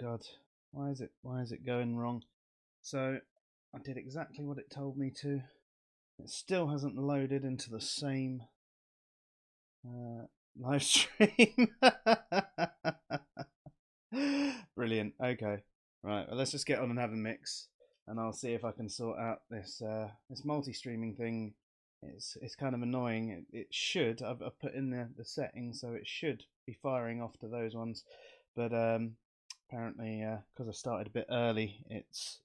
God, why is it going wrong? So I did exactly what it told me to. It still hasn't loaded into the same live stream. Brilliant. Okay, right. Well, let's just get on and have a mix, and I'll see if I can sort out this this multi-streaming thing. It's kind of annoying. It should. I've put in the settings, so it should be firing off to those ones, but apparently because I started a bit early, it's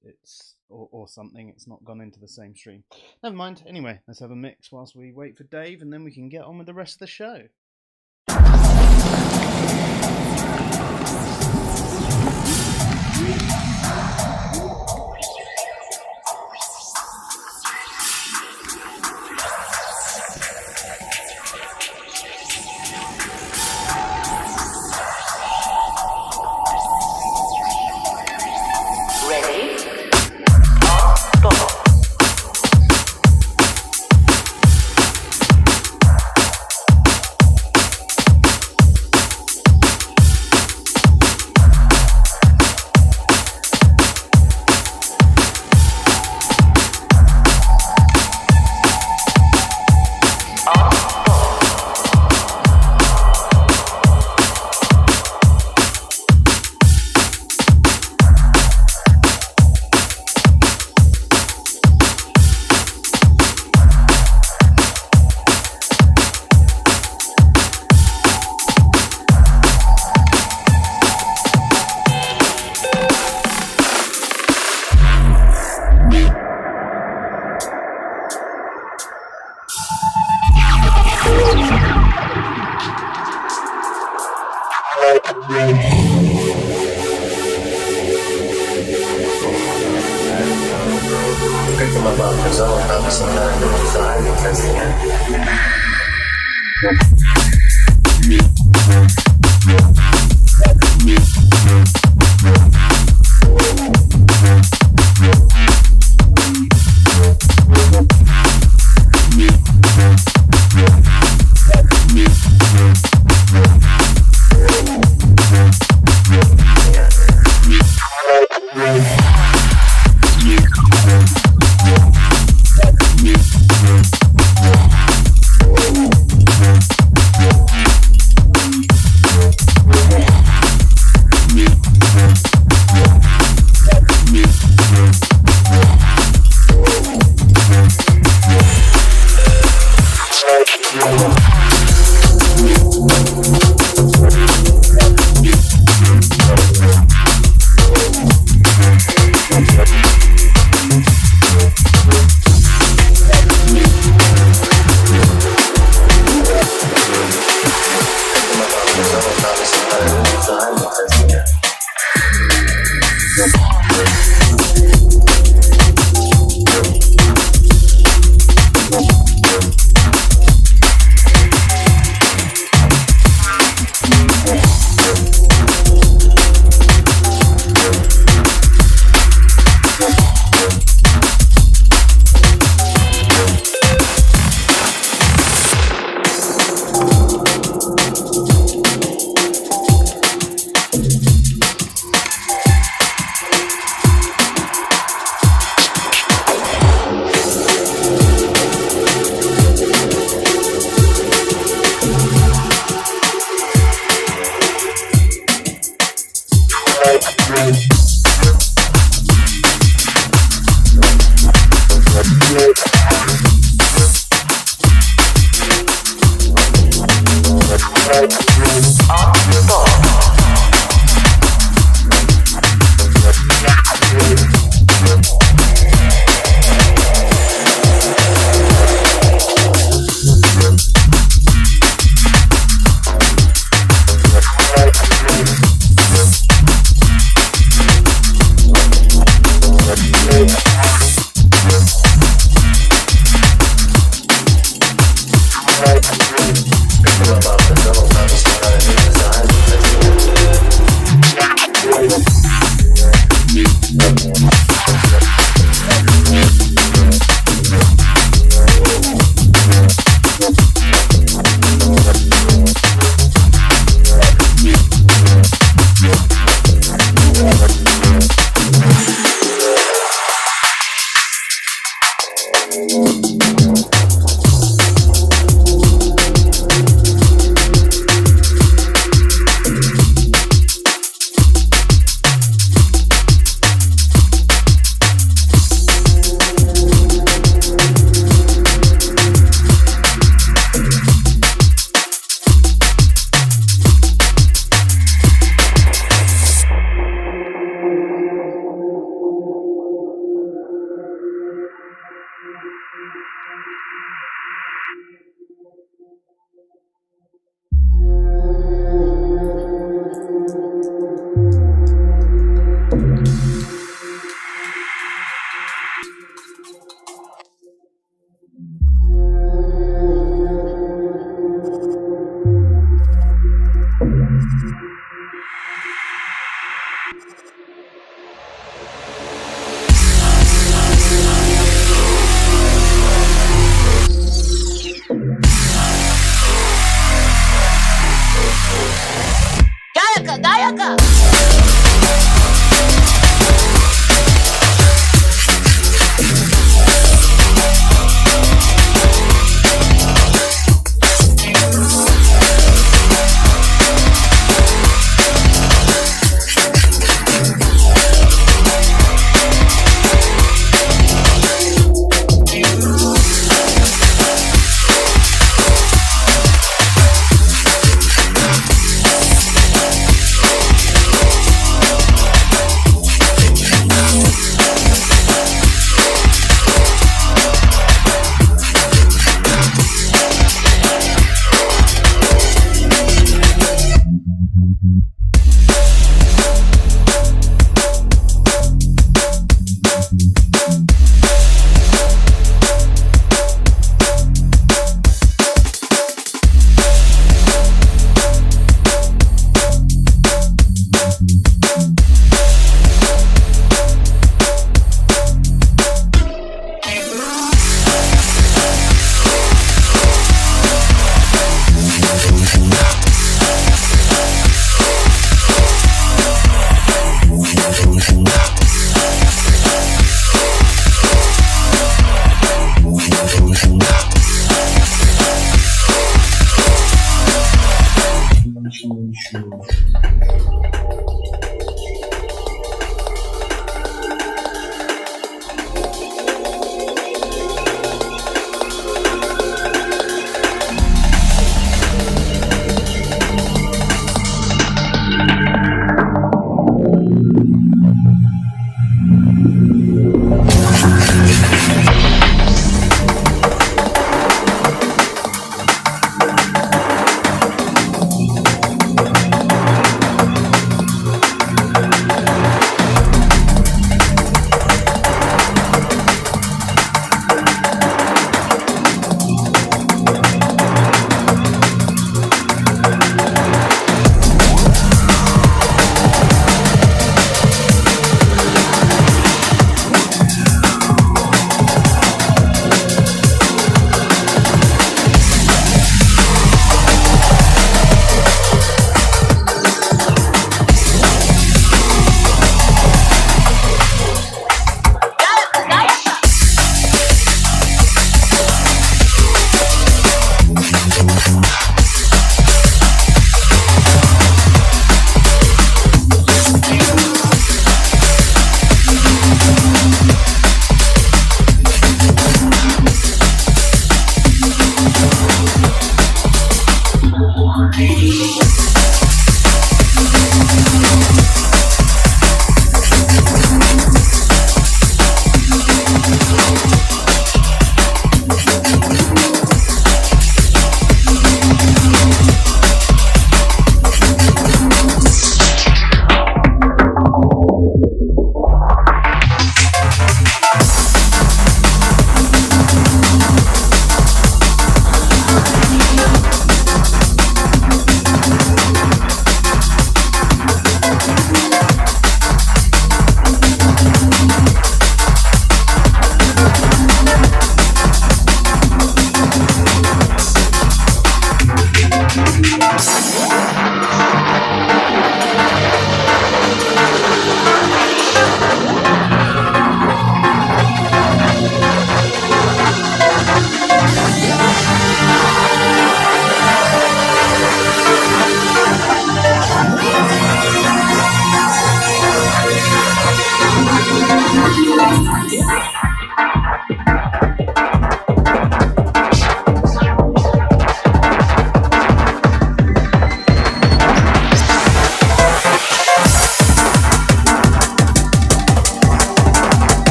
or something. It's not gone into the same stream. Never mind. Anyway, let's have a mix whilst we wait for Dave, and then we can get on with the rest of the show. fuck up.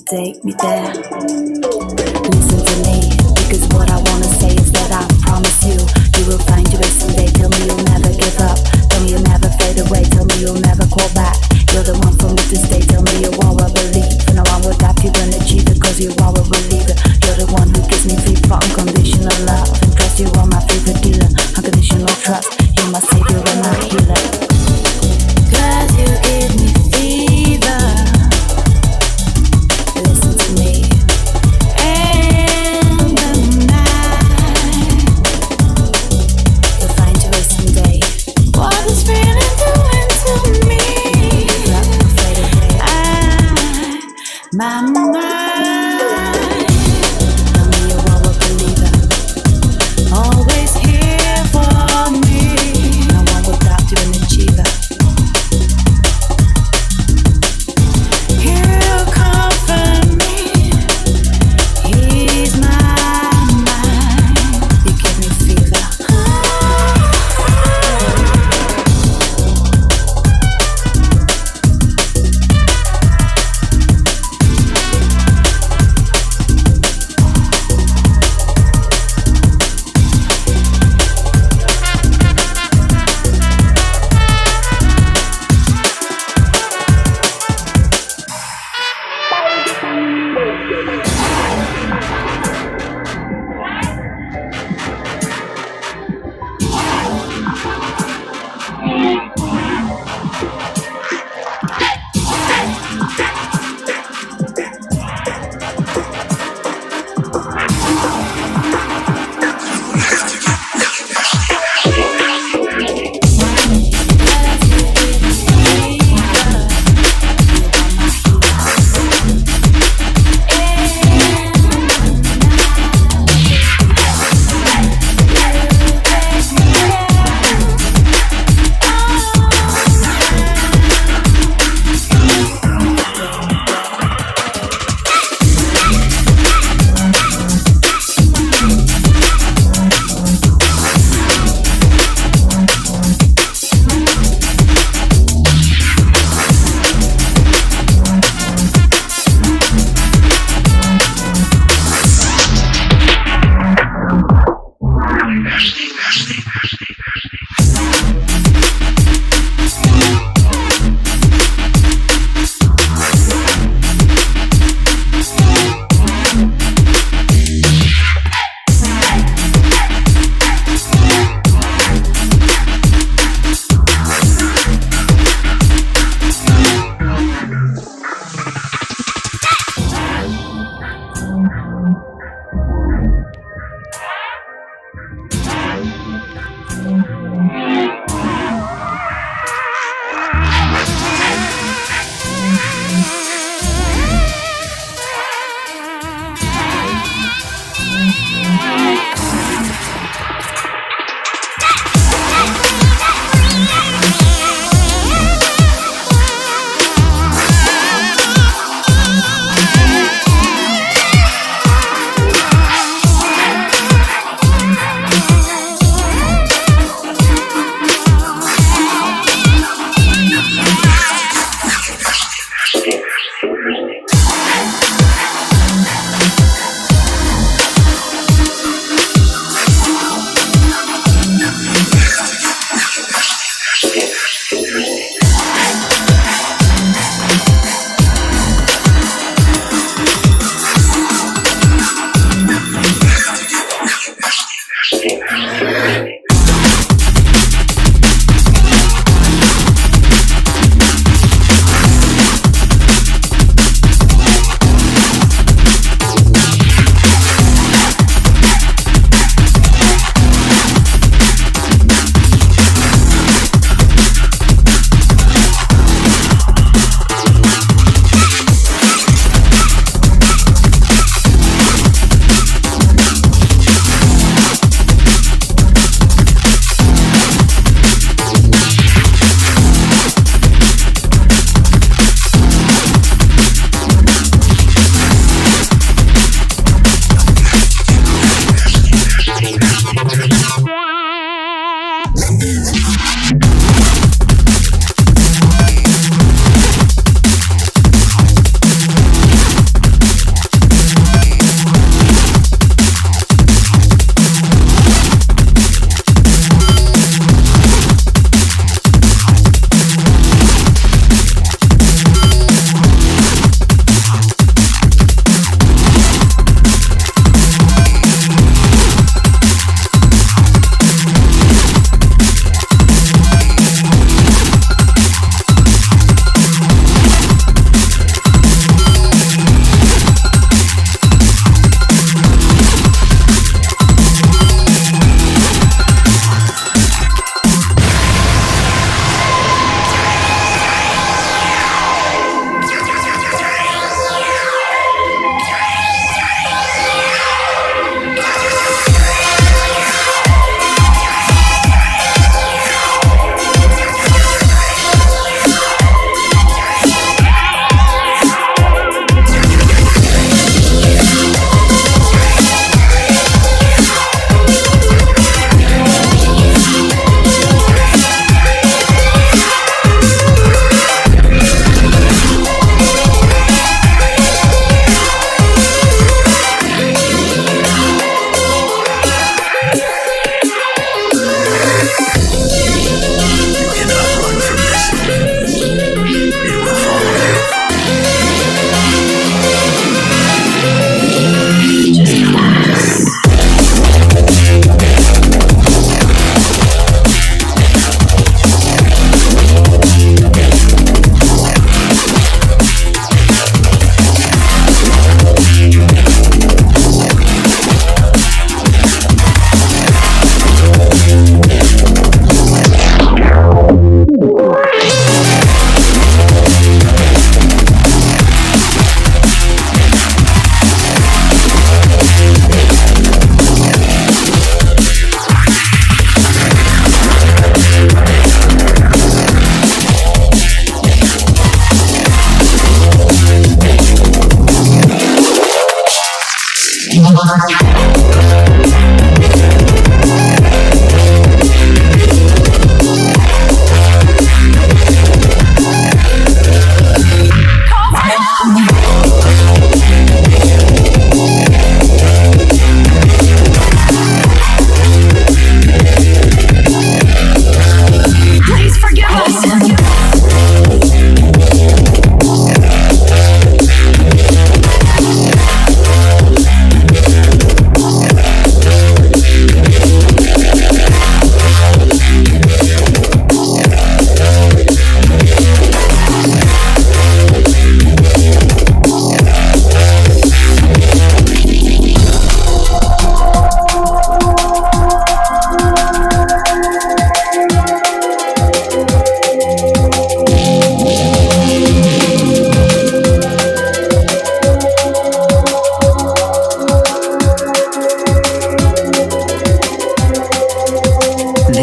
take me there. Listen to me, because what I wanna say is that I promise you, you will find your way someday. Tell me you'll never give up. Tell me you'll never fade away. Tell me you'll never call back. You're the one for me to stay. Tell me you are a believer. No one would have you and achieve it, cause you are a believer. You're the one who gives me free for unconditional love. And trust, you are my favorite dealer. Unconditional trust, you're my savior and my healer. Cause you give me fever. Listen to me. And the night, you'll find your way someday. What is feeling doing to me? Love will fade away. My mind. Tell me you are a believer. Always here for me. No one would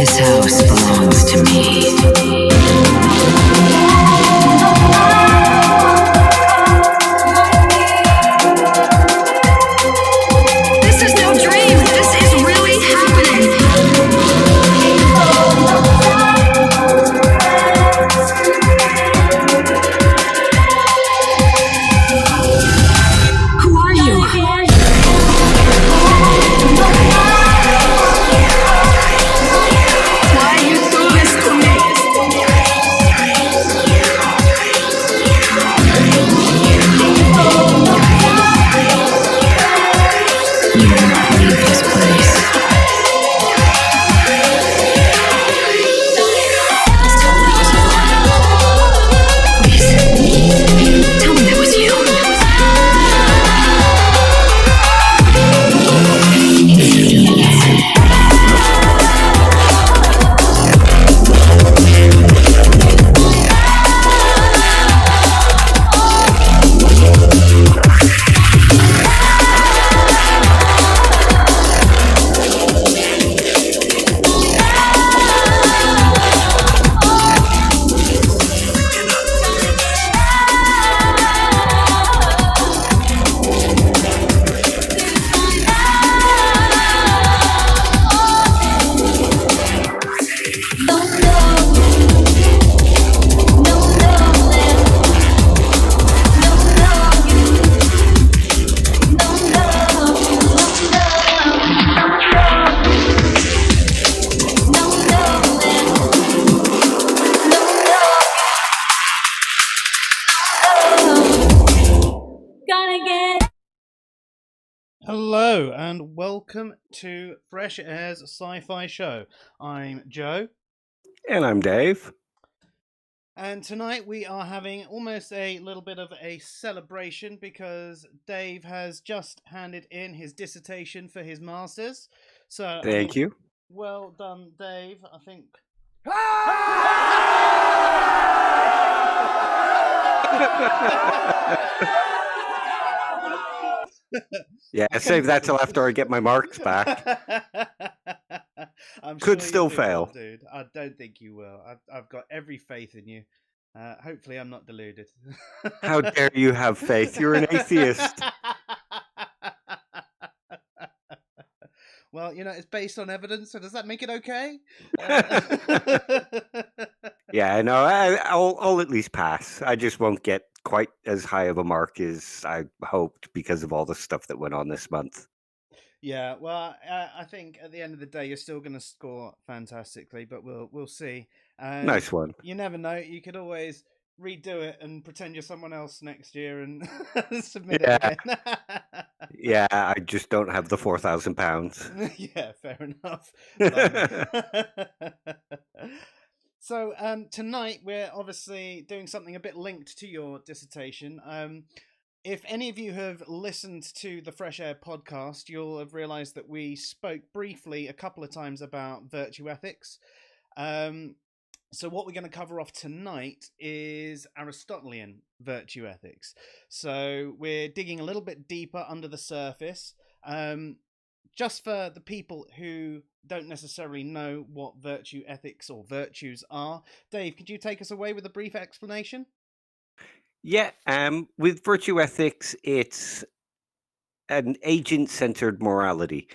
This house belongs to me. This is no dream. This is really happening. Who are you? Why you do this to me? You will not leave this place. Please, tell me that was you. Hello and welcome to Fresh Air's Sci-Fi show. I'm Joe, And I'm Dave. and tonight we are having almost a little bit of a celebration because Dave has just handed in his dissertation for his masters. So I Thank think, you. well done, Dave. I think. Yeah, save that till after I get my marks back. I'm Could sure still you'll do well, fail. dude. I don't think you will. I've got every faith in you. Hopefully, I'm not deluded. How dare you have faith? You're an atheist. Well, it's based on evidence, so does that make it okay? Yeah, no, I'll at least pass. I just won't get quite as high of a mark as I hoped because of all the stuff that went on this month. Yeah, well, I think at the end of the day, you're still going to score fantastically, but we'll see. And Nice one. you never know. You could always redo it and pretend you're someone else next year and submit it Yeah. again. Yeah, I just don't have the £4,000. Yeah, fair enough. So tonight we're obviously doing something a bit linked to your dissertation. If any of you have listened to the Fresh Air podcast, you'll have realised that we spoke briefly a couple of times about virtue ethics. So what we're going to cover off tonight is Aristotelian virtue ethics. So we're digging a little bit deeper under the surface. Just for the people who don't necessarily know what virtue ethics or virtues are, Dave, could you take us away with a brief explanation? Yeah, with virtue ethics, it's an agent-centered morality,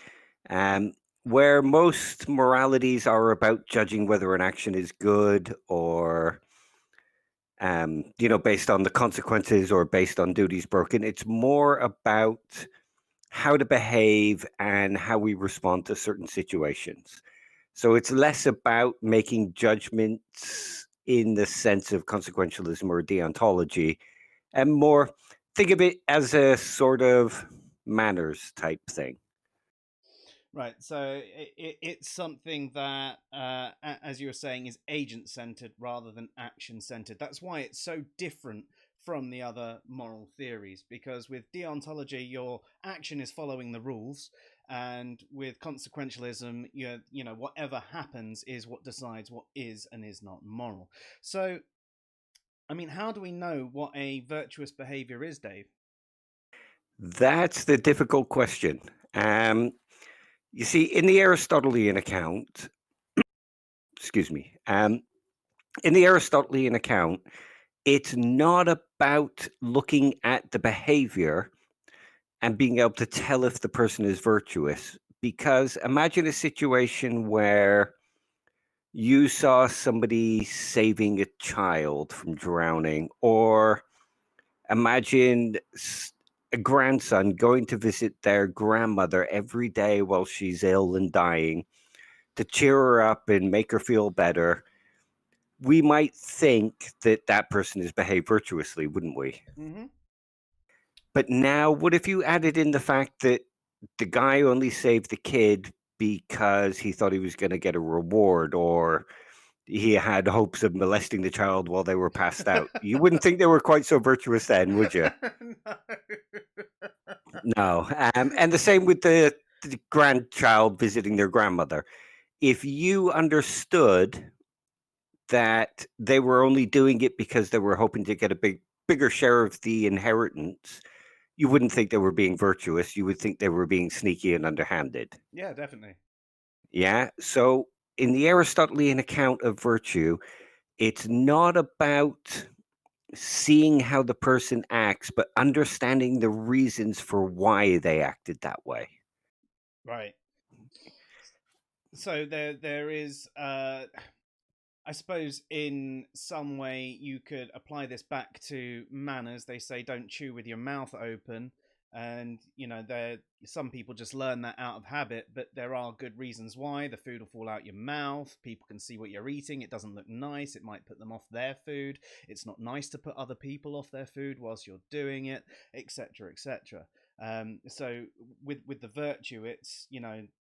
where most moralities are about judging whether an action is good or, based on the consequences or based on duties broken. It's more about how to behave and how we respond to certain situations. So it's less about making judgments in the sense of consequentialism or deontology, and more think of it as a sort of manners type thing. Right, so it's something that, as you were saying, is agent-centered rather than action-centered. That's why it's so different from the other moral theories, because with deontology, your action is following the rules, and with consequentialism, whatever happens is what decides what is and is not moral. So, I mean, how do we know what a virtuous behavior is, Dave? That's the difficult question. You see, in the Aristotelian account, excuse me. In the Aristotelian account, it's not about looking at the behavior and being able to tell if the person is virtuous. Because imagine a situation where you saw somebody saving a child from drowning, or imagine a grandson going to visit their grandmother every day while she's ill and dying to cheer her up and make her feel better. We might think that that person has behaved virtuously, wouldn't we? Mm-hmm. But now, what if you added in the fact that the guy only saved the kid because he thought he was going to get a reward, or he had hopes of molesting the child while they were passed out? You wouldn't think they were quite so virtuous then, would you? No. No. And the same with the grandchild visiting their grandmother. If you understood that they were only doing it because they were hoping to get a bigger share of the inheritance, you wouldn't think they were being virtuous. You would think they were being sneaky and underhanded. Yeah, definitely. Yeah. So in the Aristotelian account of virtue, it's not about seeing how the person acts, but understanding the reasons for why they acted that way. Right. So there is I suppose in some way you could apply this back to manners. They say don't chew with your mouth open, and there some people just learn that out of habit, but there are good reasons why. The food will fall out your mouth. People can see what you're eating. It doesn't look nice. It might put them off their food. It's not nice to put other people off their food whilst you're doing it, etc., etc. So with the virtue, it's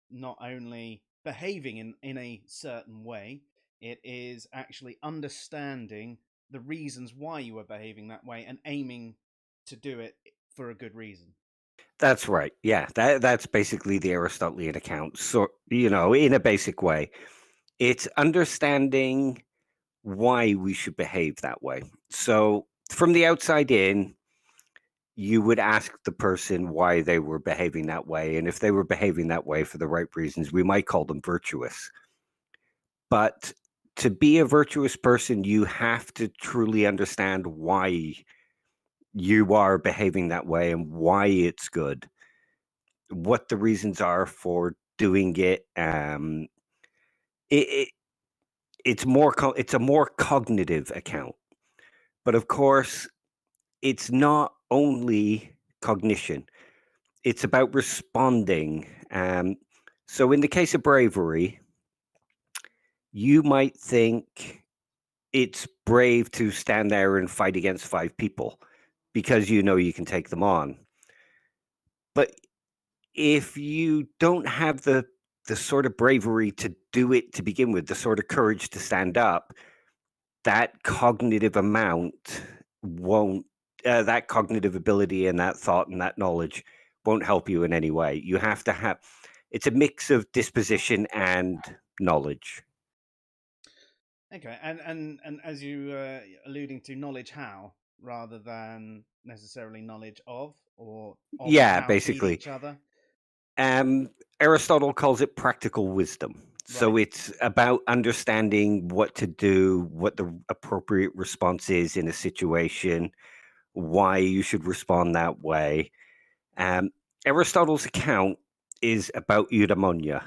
not only behaving in a certain way, it is actually understanding the reasons why you are behaving that way and aiming to do it for a good reason. That's right. Yeah, that's basically the Aristotelian account. So, in a basic way, it's understanding why we should behave that way. So, from the outside in, you would ask the person why they were behaving that way. And if they were behaving that way for the right reasons, we might call them virtuous. But to be a virtuous person, you have to truly understand why you are behaving that way and why it's good, what the reasons are for doing it. It, it it's a more cognitive account, but of course, it's not only cognition. It's about responding. So, in the case of bravery, you might think it's brave to stand there and fight against 5 people because you can take them on. But if you don't have the sort of bravery to do it to begin with, the sort of courage to stand up, that cognitive amount won't, that cognitive ability and that thought and that knowledge won't help you in any way. You have to have, it's a mix of disposition and knowledge. Okay, and as you alluding to, knowledge how rather than necessarily knowledge of and Yeah, how to beat basically. each other. Um, Aristotle calls it practical wisdom. Right. So it's about understanding what to do, what the appropriate response is in a situation, why you should respond that way. Um, Aristotle's account is about eudaimonia,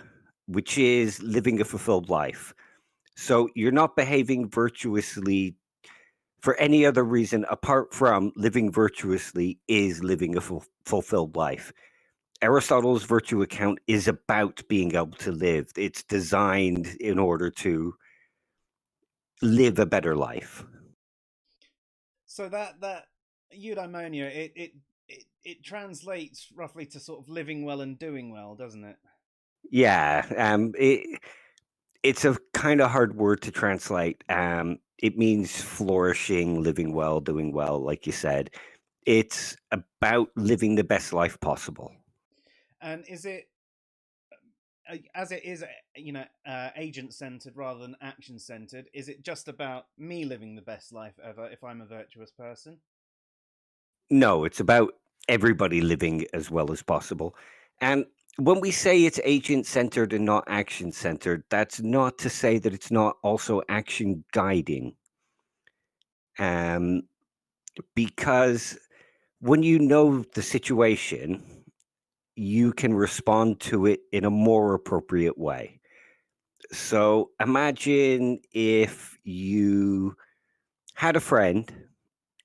which is living a fulfilled life. So you're not behaving virtuously for any other reason apart from living virtuously is living a fulfilled life. Aristotle's virtue account is about being able to live. It's designed in order to live a better life. So that eudaimonia, it translates roughly to sort of living well and doing well, doesn't it? Yeah, it's a kind of hard word to translate. It means flourishing, living well, doing well, like you said. It's about living the best life possible. And is it as it is, agent centered rather than action centered? Is it just about me living the best life ever if I'm a virtuous person? No, it's about everybody living as well as possible. And when we say it's agent-centered and not action-centered, that's not to say that it's not also action guiding. Because when you know the situation, you can respond to it in a more appropriate way. So imagine if you had a friend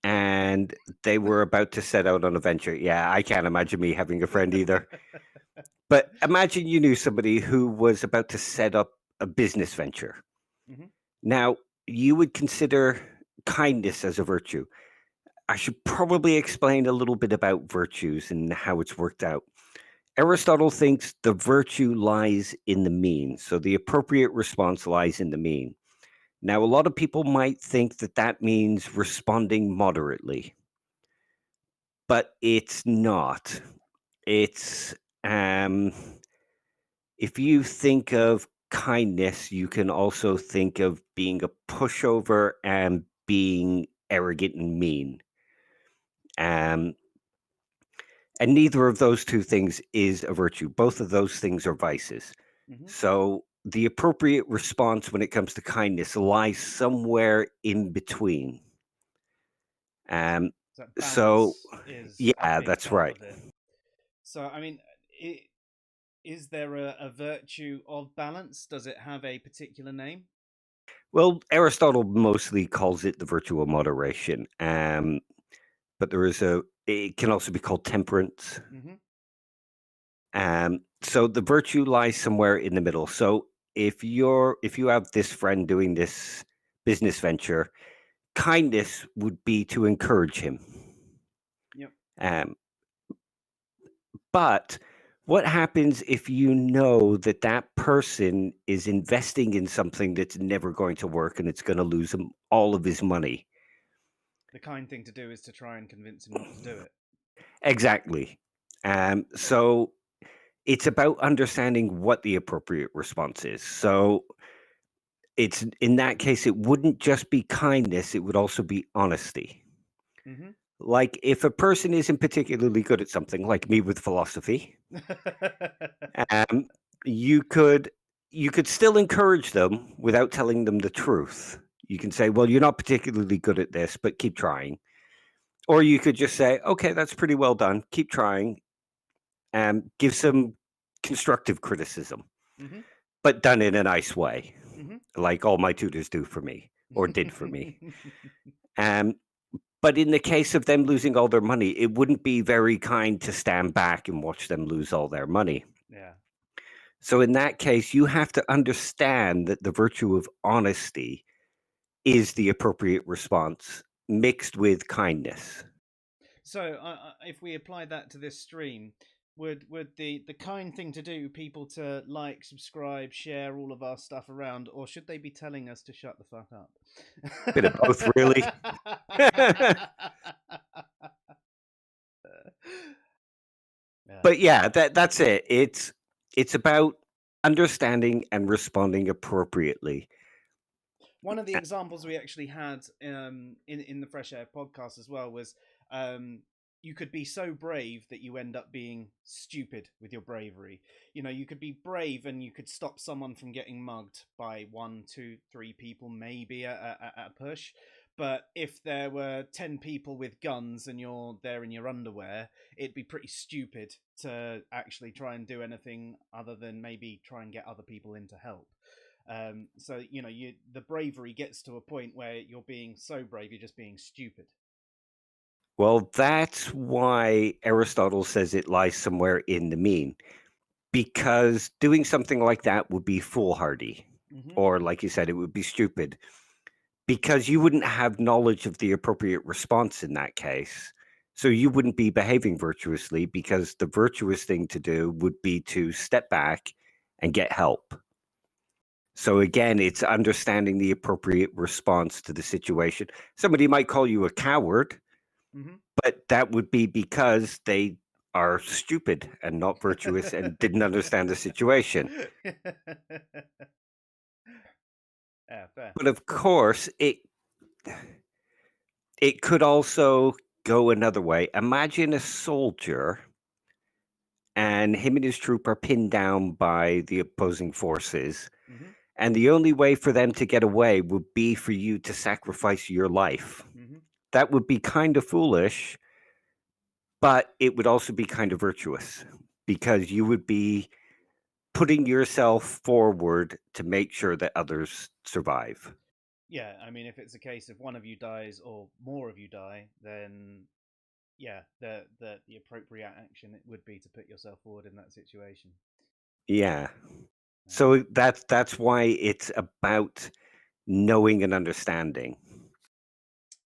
and they were about to set out on a venture. Yeah, I can't imagine me having a friend either. But imagine you knew somebody who was about to set up a business venture. Mhm. Now, you would consider kindness as a virtue. I should probably explain a little bit about virtues and how it's worked out. Aristotle thinks the virtue lies in the mean. So the appropriate response lies in the mean. Now, a lot of people might think that that means responding moderately, but it's not. It's, if you think of kindness, you can also think of being a pushover and being arrogant and mean. And neither of those two things is a virtue. Both of those things are vices. Mhm. So the appropriate response when it comes to kindness lies somewhere in between. Um, So so balance is a yeah, big that's part right. of it. So I mean, is there a virtue of balance? Does it have a particular name? Well, Aristotle mostly calls it the virtue of moderation. But it can also be called temperance. Mhm. So the virtue lies somewhere in the middle. So if you have this friend doing this business venture, kindness would be to encourage him. Yep. Um, but what happens if you know that that person is investing in something that's never going to work and it's going to lose him all of his money? The kind thing to do is to try and convince him not to do it. Exactly. So it's about understanding what the appropriate response is. So it's in that case, it wouldn't just be kindness, it would also be honesty. Mhm. Like if a person isn't particularly good at something, like me with philosophy, um, you could you could still encourage them without telling them the truth. You can say, "Well, you're not particularly good at this, but keep trying." Or you could just say, "Okay, that's pretty well done. Keep trying," and give some constructive criticism, Mhm. but done in a nice way, Mhm. like all my tutors do for me or did for me. Um, but in the case of them losing all their money, it wouldn't be very kind to stand back and watch them lose all their money. Yeah. So in that case, you have to understand that the virtue of honesty is the appropriate response mixed with kindness. So, if we apply that to this stream, would the kind thing to do people to like, subscribe, share all of our stuff around, or should they be telling us to shut the fuck up? Bit of both, really. Yeah. But yeah, that's it. It's about understanding and responding appropriately. One of the examples we actually had in the Fresh Air podcast as well was um, you could be so brave that you end up being stupid with your bravery. You know, you could be brave and you could stop someone from getting mugged by one, two, three people, maybe at a push. But if there were 10 people with guns and you're there in your underwear, it'd be pretty stupid to actually try and do anything other than maybe try and get other people in to help. So you know, the bravery gets to a point where you're being so brave, you're just being stupid. Well, that's why Aristotle says it lies somewhere in the mean, because doing something like that would be foolhardy, Mm-hmm. or like you said, it would be stupid, because you wouldn't have knowledge of the appropriate response in that case. So you wouldn't be behaving virtuously, because the virtuous thing to do would be to step back and get help. So again, it's understanding the appropriate response to the situation. Somebody might call you a coward, Mm-hmm. but that would be because they are stupid and not virtuous and didn't understand the situation. Yeah, fair. But of course, it could also go another way. Imagine a soldier and him and his troop are pinned down by the opposing forces. Mm-hmm. And the only way for them to get away would be for you to sacrifice your life. Mm-hmm. That would be kind of foolish, but it would also be kind of virtuous because you would be putting yourself forward to make sure that others survive. Yeah, I mean, if it's a case of one of you dies or more of you die, then yeah, the appropriate action it would be to put yourself forward in that situation. Yeah. Um, So that's why it's about knowing and understanding.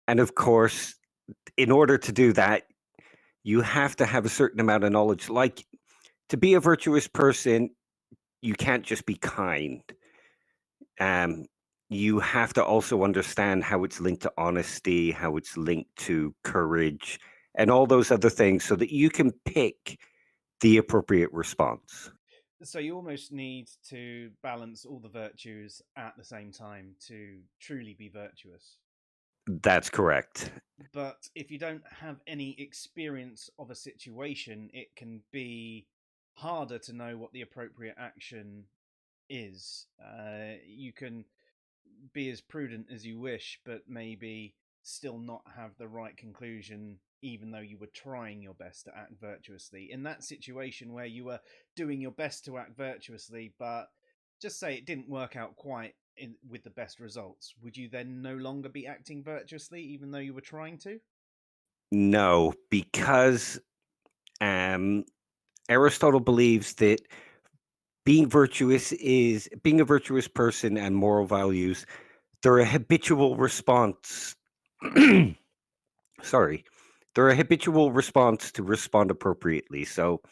And of course, in order to do that, you have to have a certain amount of knowledge. Like to be a virtuous person, you can't just be kind. Um, you have to also understand how it's linked to honesty, how it's linked to courage, and all those other things so that you can pick the appropriate response. so you almost need to balance all the virtues at the same time to truly be virtuous. That's correct. But if you don't have any experience of a situation, it can be harder to know what the appropriate action is. You can be as prudent as you wish, but maybe still not have the right conclusion, even though you were trying your best to act virtuously. In that situation where you were doing your best to act virtuously, but just say it didn't work out quite with the best results, would you then no longer be acting virtuously, even though you were trying to? No, because um, Aristotle believes that being a virtuous person and moral values, they're a habitual response. Sorry, they're a habitual response to respond appropriately. So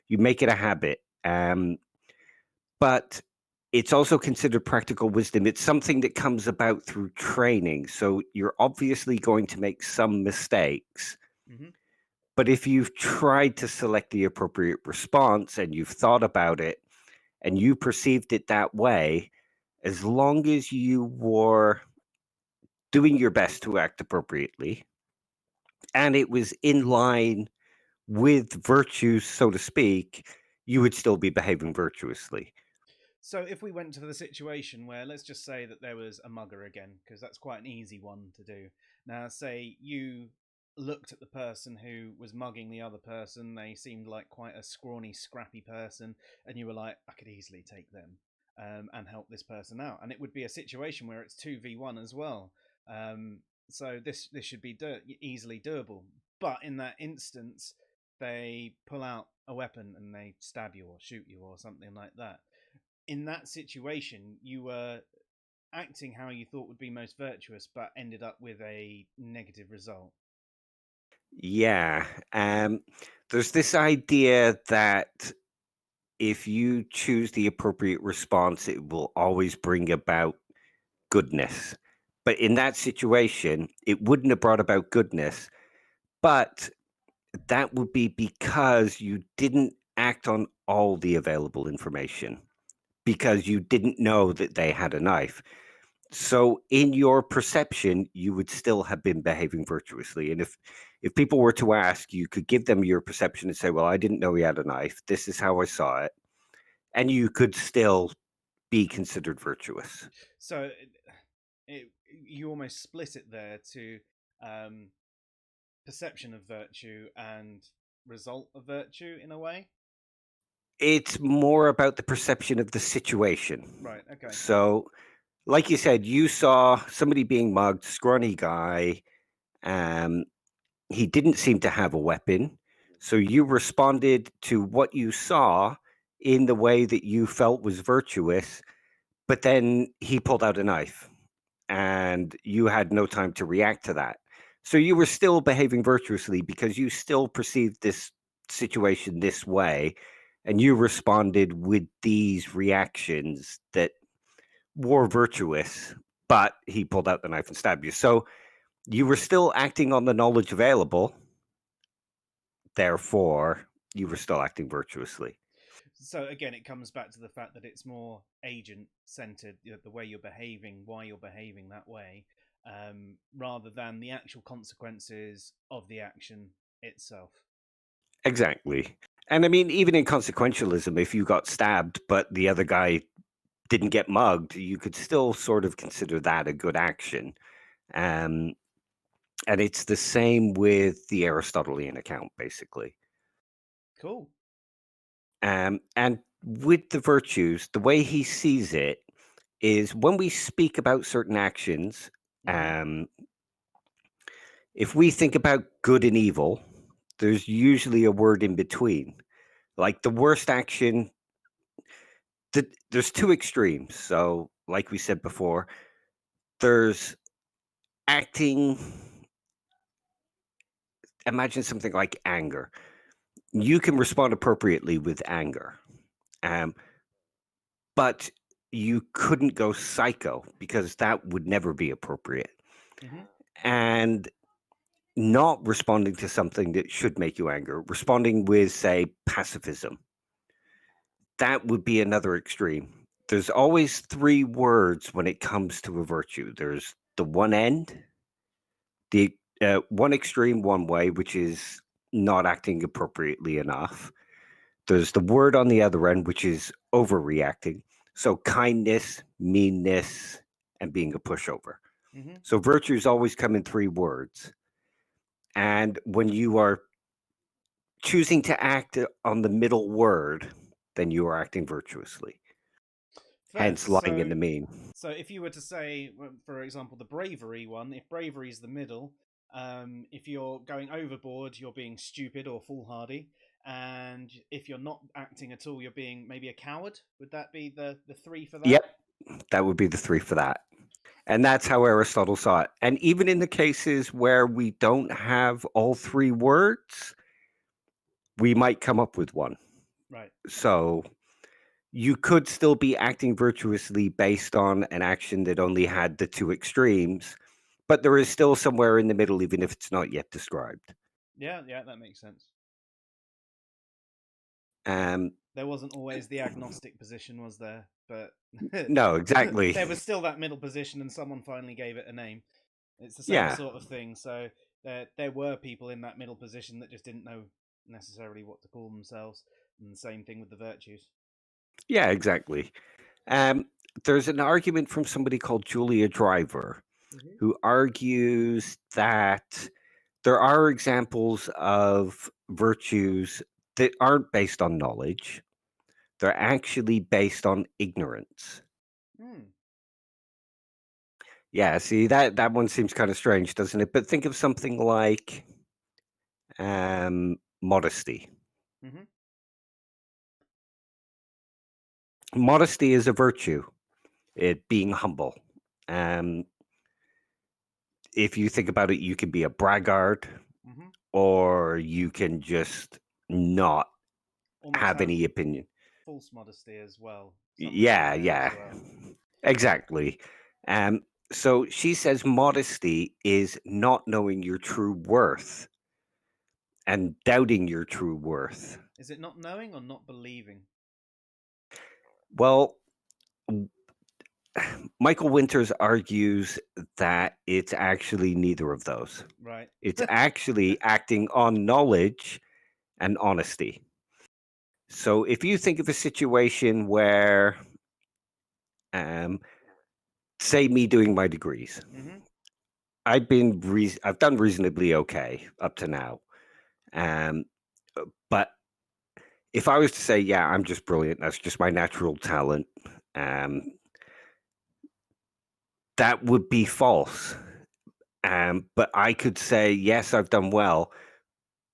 you make it a habit. But it's also considered practical wisdom. It's something that comes about through training. So you're obviously going to make some mistakes. Mm-hmm. But if you've tried to select the appropriate response and you've thought about it and you perceived it that way, as long as you were doing your best to act appropriately and it was in line with virtues, so to speak, you would still be behaving virtuously. So if we went to the situation where, let's just say that there was a mugger again, because that's quite an easy one to do. Now, say you looked at the person who was mugging the other person, they seemed like quite a scrawny, scrappy person, and you were like, I could easily take them and help this person out. And it would be a situation where it's 2v1 as well. Um, so this should be easily doable. But in that instance, they pull out a weapon and they stab you or shoot you or something like that. In that situation, you were acting how you thought would be most virtuous, but ended up with a negative result. Yeah. There's this idea that if you choose the appropriate response, it will always bring about goodness. But in that situation, it wouldn't have brought about goodness, but that would be because you didn't act on all the available information because you didn't know that they had a knife. So in your perception, you would still have been behaving virtuously. And if people were to ask, you could give them your perception and say, well, I didn't know he had a knife. This is how I saw it. And you could still be considered virtuous. So you almost split it there to um, perception of virtue and result of virtue in a way. It's more about the perception of the situation. Right. Okay. So, like you said, you saw somebody being mugged, scrawny guy. Um, he didn't seem to have a weapon. So you responded to what you saw in the way that you felt was virtuous, but then he pulled out a knife and you had no time to react to that. So you were still behaving virtuously because you still perceived this situation this way and you responded with these reactions that were virtuous, but he pulled out the knife and stabbed you. So you were still acting on the knowledge available. Therefore, you were still acting virtuously. So again, it comes back to the fact that it's more agent centered, the way you're behaving, why you're behaving that way, rather than the actual consequences of the action itself. Exactly. And I mean, even in consequentialism, if you got stabbed, but the other guy didn't get mugged, you could still sort of consider that a good action. Um, and it's the same with the Aristotelian account, basically. Cool. And with the virtues, the way he sees it is when we speak about certain actions, Mm-hmm. um, if we think about good and evil, there's usually a word in between. Like the worst action, there's two extremes. So, like we said before, there's acting. Imagine something like anger. You can respond appropriately with anger, um, but you couldn't go psycho because that would never be appropriate. Mm-hmm. And not responding to something that should make you angry, responding with, say, pacifism, that would be another extreme. There's always three words when it comes to a virtue. There's the one end, the one extreme one way, which is not acting appropriately enough. There's the word on the other end, which is overreacting. So kindness, meanness, and being a pushover. Mm-hmm. So virtues always come in three words. And when you are choosing to act on the middle word, then you are acting virtuously. Fair. Hence lying in the mean. So if you were to say, for example, the bravery one, if bravery is the middle, if you're going overboard, you're being stupid or foolhardy, and if you're not acting at all, you're being maybe a coward. Would that be the three for that? Yep, that would be the three for that. And that's how Aristotle saw it. And even in the cases where we don't have all three words, we might come up with one. Right. So you could still be acting virtuously based on an action that only had the two extremes, but there is still somewhere in the middle, even if it's not yet described. Yeah, yeah, that makes sense. Um, There wasn't always the agnostic position, was there? But no, exactly. there was still that middle position, and someone finally gave it a name. It's the same Yeah, sort of thing. So there were people in that middle position that just didn't know necessarily what to call themselves, and the same thing with the virtues. yeah, exactly. Um, there's an argument from somebody called Julia Driver Mm-hmm. who argues that there are examples of virtues that aren't based on knowledge. They're actually based on ignorance. Hmm. Yeah, see that one seems kind of strange, doesn't it? But think of something like modesty. Mm-hmm. Modesty is a virtue. It being humble. Um, if you think about it, you can be a braggart, Mm-hmm. or you can just not Almost have have any opinion. false modesty as well. Some people Yeah, say as yeah, well. exactly. Um, so she says modesty is not knowing your true worth and doubting your true worth. Is it not knowing or not believing? Well, Michael Winters argues that it's actually neither of those. Right. It's actually acting on knowledge and honesty. So if you think of a situation where, um, say, me doing my degrees, Mm-hmm. I've done reasonably okay up to now. Um, but if I was to say, yeah, I'm just brilliant, that's just my natural talent, um, that would be false. But I could say, yes, I've done well,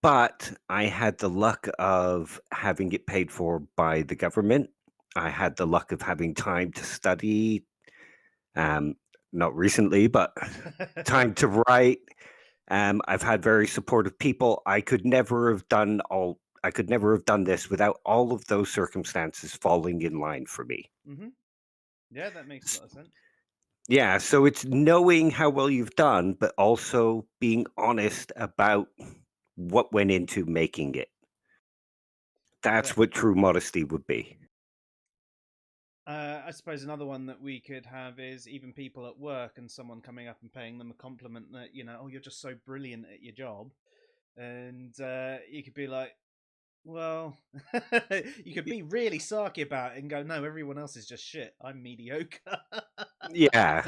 but I had the luck of having it paid for by the government. I had the luck of having time to study, um, not recently, but time to write. I've had very supportive people. I could never have done this without all of those circumstances falling in line for me. Mm-hmm. Yeah, that makes a lot of sense. Yeah, so it's knowing how well you've done, but also being honest about what went into making it. Yeah. That's what true modesty would be. I suppose another one that we could have is even people at work and someone coming up and paying them a compliment that, oh, you're just so brilliant at your job. And you could be like, Well, you could be really sarky about it and go, no, everyone else is just shit. I'm mediocre. Yeah,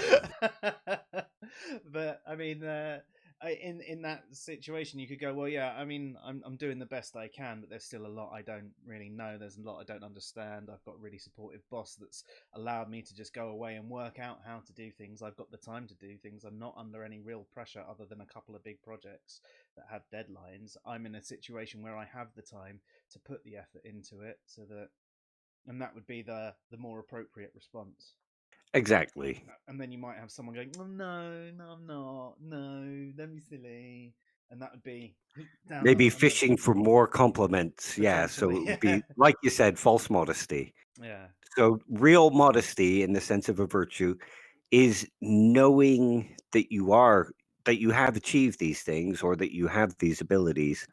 But I mean, in that situation, you could go, well, yeah. I mean, I'm doing the best I can, but there's still a lot I don't really know. There's a lot I don't understand. I've got a really supportive boss that's allowed me to just go away and work out how to do things. I've got the time to do things. I'm not under any real pressure other than a couple of big projects that have deadlines. I'm in a situation where I have the time to put the effort into it, so that, and that would be the more appropriate response. exactly. And then you might have someone going, "Oh no, no, I'm not. No, don't be silly," and that would be down Maybe another fishing for more compliments. Yeah, so potentially. it would Yeah, be, like you said, false modesty. yeah. So real modesty, in the sense of a virtue, is knowing that you have achieved these things or that you have these abilities,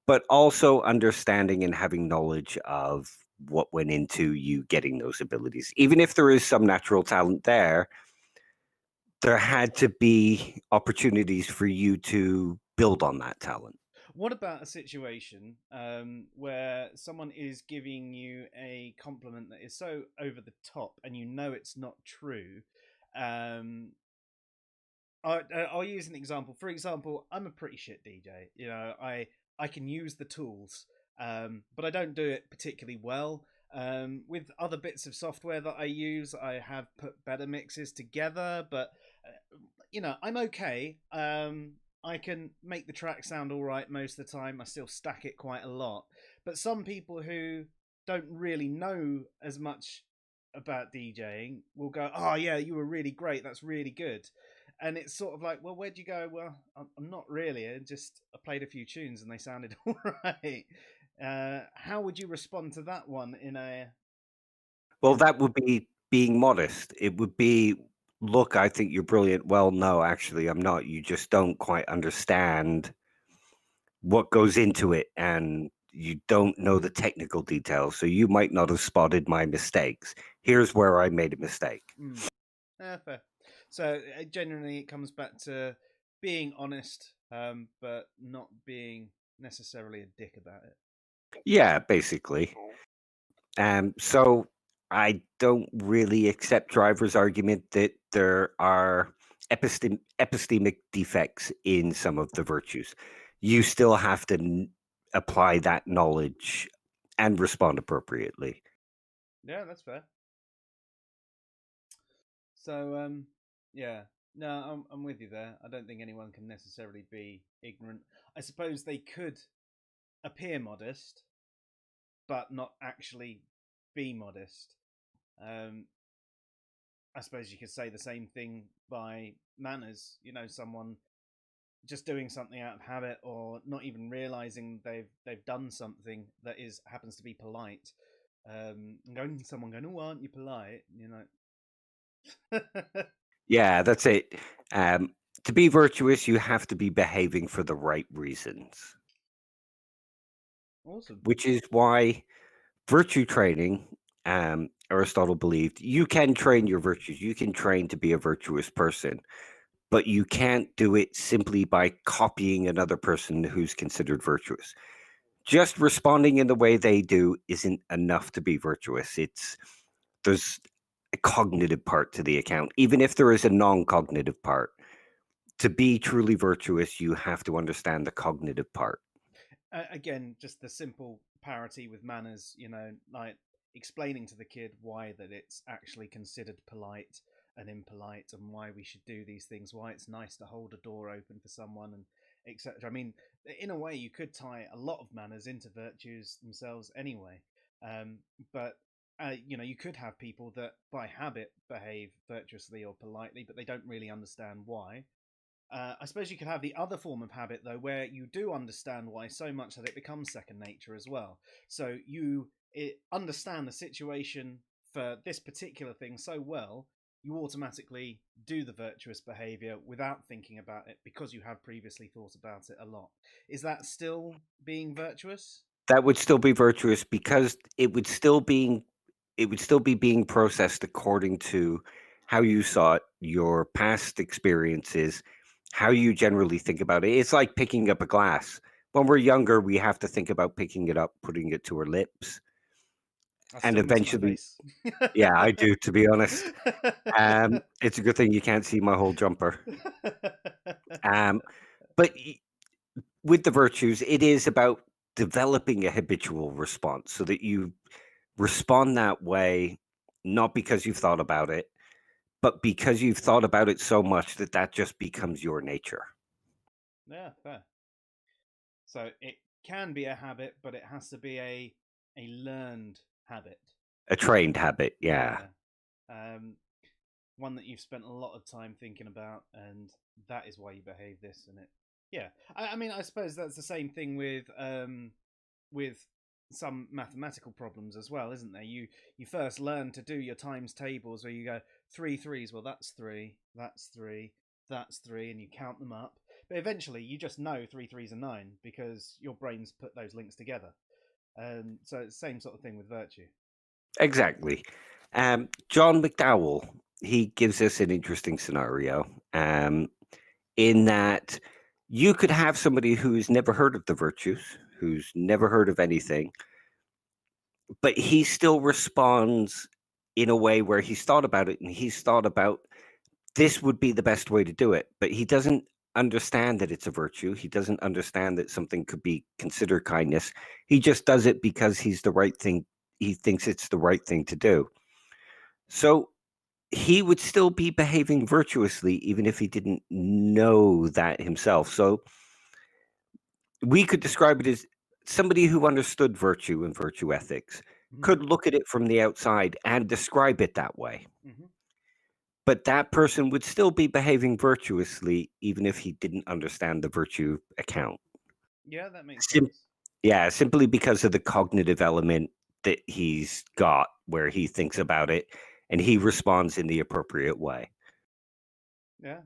but also understanding and having knowledge of what went into you getting those abilities. Even if there is some natural talent there had to be opportunities for you to build on that talent. What about a situation where someone is giving you a compliment that is so over the top, and you know it's not true? Um, I'll use an example. For example, I'm a pretty shit DJ. You know, I can use the tools, but I don't do it particularly well. With other bits of software that I use, I have put better mixes together, but you know, I'm okay. I can make the track sound all right most of the time. I still stack it quite a lot. But some people who don't really know as much about DJing will go, "Oh yeah, you were really great. That's really good." And it's sort of like, well, where'd you go? Well, I'm not really. I played a few tunes and they sounded all right. How would you respond to that one in a Well, in? that would be being modest. It would be, look, I think you're brilliant. Well, no, actually, I'm not. You just don't quite understand what goes into it, and you don't know the technical details. So you might not have spotted my mistakes. Here's where I made a mistake. Fair. So generally, it comes back to being honest, but not being necessarily a dick about it. Yeah, basically. So I don't really accept Driver's argument that there are epistemic defects in some of the virtues. You still have to apply that knowledge and respond appropriately. Yeah, that's fair. So yeah, no, I'm with you there. I don't think anyone can necessarily be ignorant. I suppose they could appear modest, but not actually be modest. Um, I suppose you could say the same thing by manners. You know, someone just doing something out of habit or not even realizing they've done something that is happens to be polite. And going someone going, "Oh, aren't you polite?" You know. Yeah, that's it. To be virtuous, you have to be behaving for the right reasons, Awesome. which is why virtue training, Aristotle believed, you can train your virtues. You can train to be a virtuous person, but you can't do it simply by copying another person who's considered virtuous. Just responding in the way they do isn't enough to be virtuous. There's a cognitive part to the account, even if there is a non-cognitive part. To be truly virtuous, you have to understand the cognitive part. Again, just the simple parity with manners. You know, like explaining to the kid why that it's actually considered polite and impolite, and why we should do these things. Why it's nice to hold a door open for someone, and etc. I mean, in a way, you could tie a lot of manners into virtues themselves, anyway. Um, but you know, you could have people that by habit behave virtuously or politely, but they don't really understand why. I suppose you could have the other form of habit, though, where you do understand why so much that it becomes second nature as well. So understand the situation for this particular thing so well, you automatically do the virtuous behavior without thinking about it because you have previously thought about it a lot. Is that still being virtuous? That would still be virtuous because it would still be being processed according to how you saw it, your past experiences, how you generally think about it. It's like picking up a glass. when we're younger, we have to think about picking it up, putting it to our lips, I and still miss my eventually, face. yeah, I do, to be honest. It's a good thing you can't see my whole jumper. But with the virtues, it is about developing a habitual response so that you respond that way, not because you've thought about it, but because you've thought about it so much that that just becomes your nature. Yeah, fair. So it can be a habit, but it has to be a learned habit. A trained habit, yeah. One that you've spent a lot of time thinking about, and that is why you behave this. And it, yeah. I mean, I suppose that's the same thing with some mathematical problems as well, isn't there? You first learn to do your times tables where you go three threes. Well, that's three. That's three. That's three, and you count them up. But eventually, you just know three threes are nine because your brain's put those links together. So it's the same sort of thing with virtue. Exactly. John McDowell, he gives us an interesting scenario in that you could have somebody who's never heard of the virtues, who's never heard of anything, but he still responds in a way where he's thought about it and he's thought about this would be the best way to do it, but he doesn't understand that it's a virtue. He doesn't understand that something could be considered kindness. He just does it because he's the right thing. He thinks it's the right thing to do. So he would still be behaving virtuously even if he didn't know that himself. So we could describe it as somebody who understood virtue and virtue ethics could look at it from the outside and describe it that way. But that person would still be behaving virtuously even if he didn't understand the virtue account. Yeah, that makes sense. Yeah, simply because of the cognitive element that he's got where he thinks about it and he responds in the appropriate way. Yeah.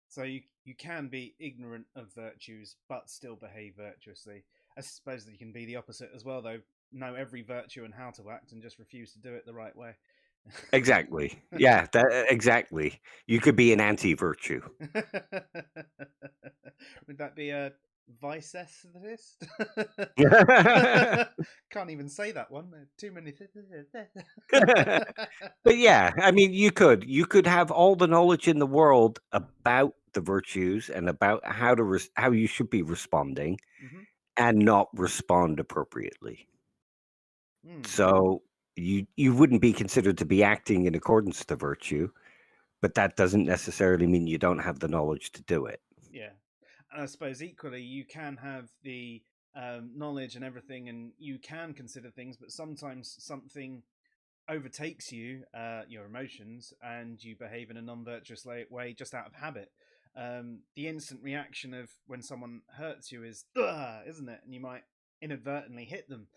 So you can be ignorant of virtues but still behave virtuously. I suppose that you can be the opposite as well, though. Know every virtue and how to act and just refuse to do it the right way. Exactly. Yeah, exactly. You could be an anti-virtue. Would that be a vicesist? Can't even say that one. Too many. But yeah, I mean, you could have all the knowledge in the world about the virtues and about how to how you should be responding and not respond appropriately. So you wouldn't be considered to be acting in accordance to virtue, but that doesn't necessarily mean you don't have the knowledge to do it. Yeah, and I suppose equally you can have the knowledge and everything, and you can consider things, but sometimes something overtakes you, your emotions, and you behave in a non-virtuous way just out of habit. The instant reaction of when someone hurts you is, "Ugh," isn't it? And you might inadvertently hit them,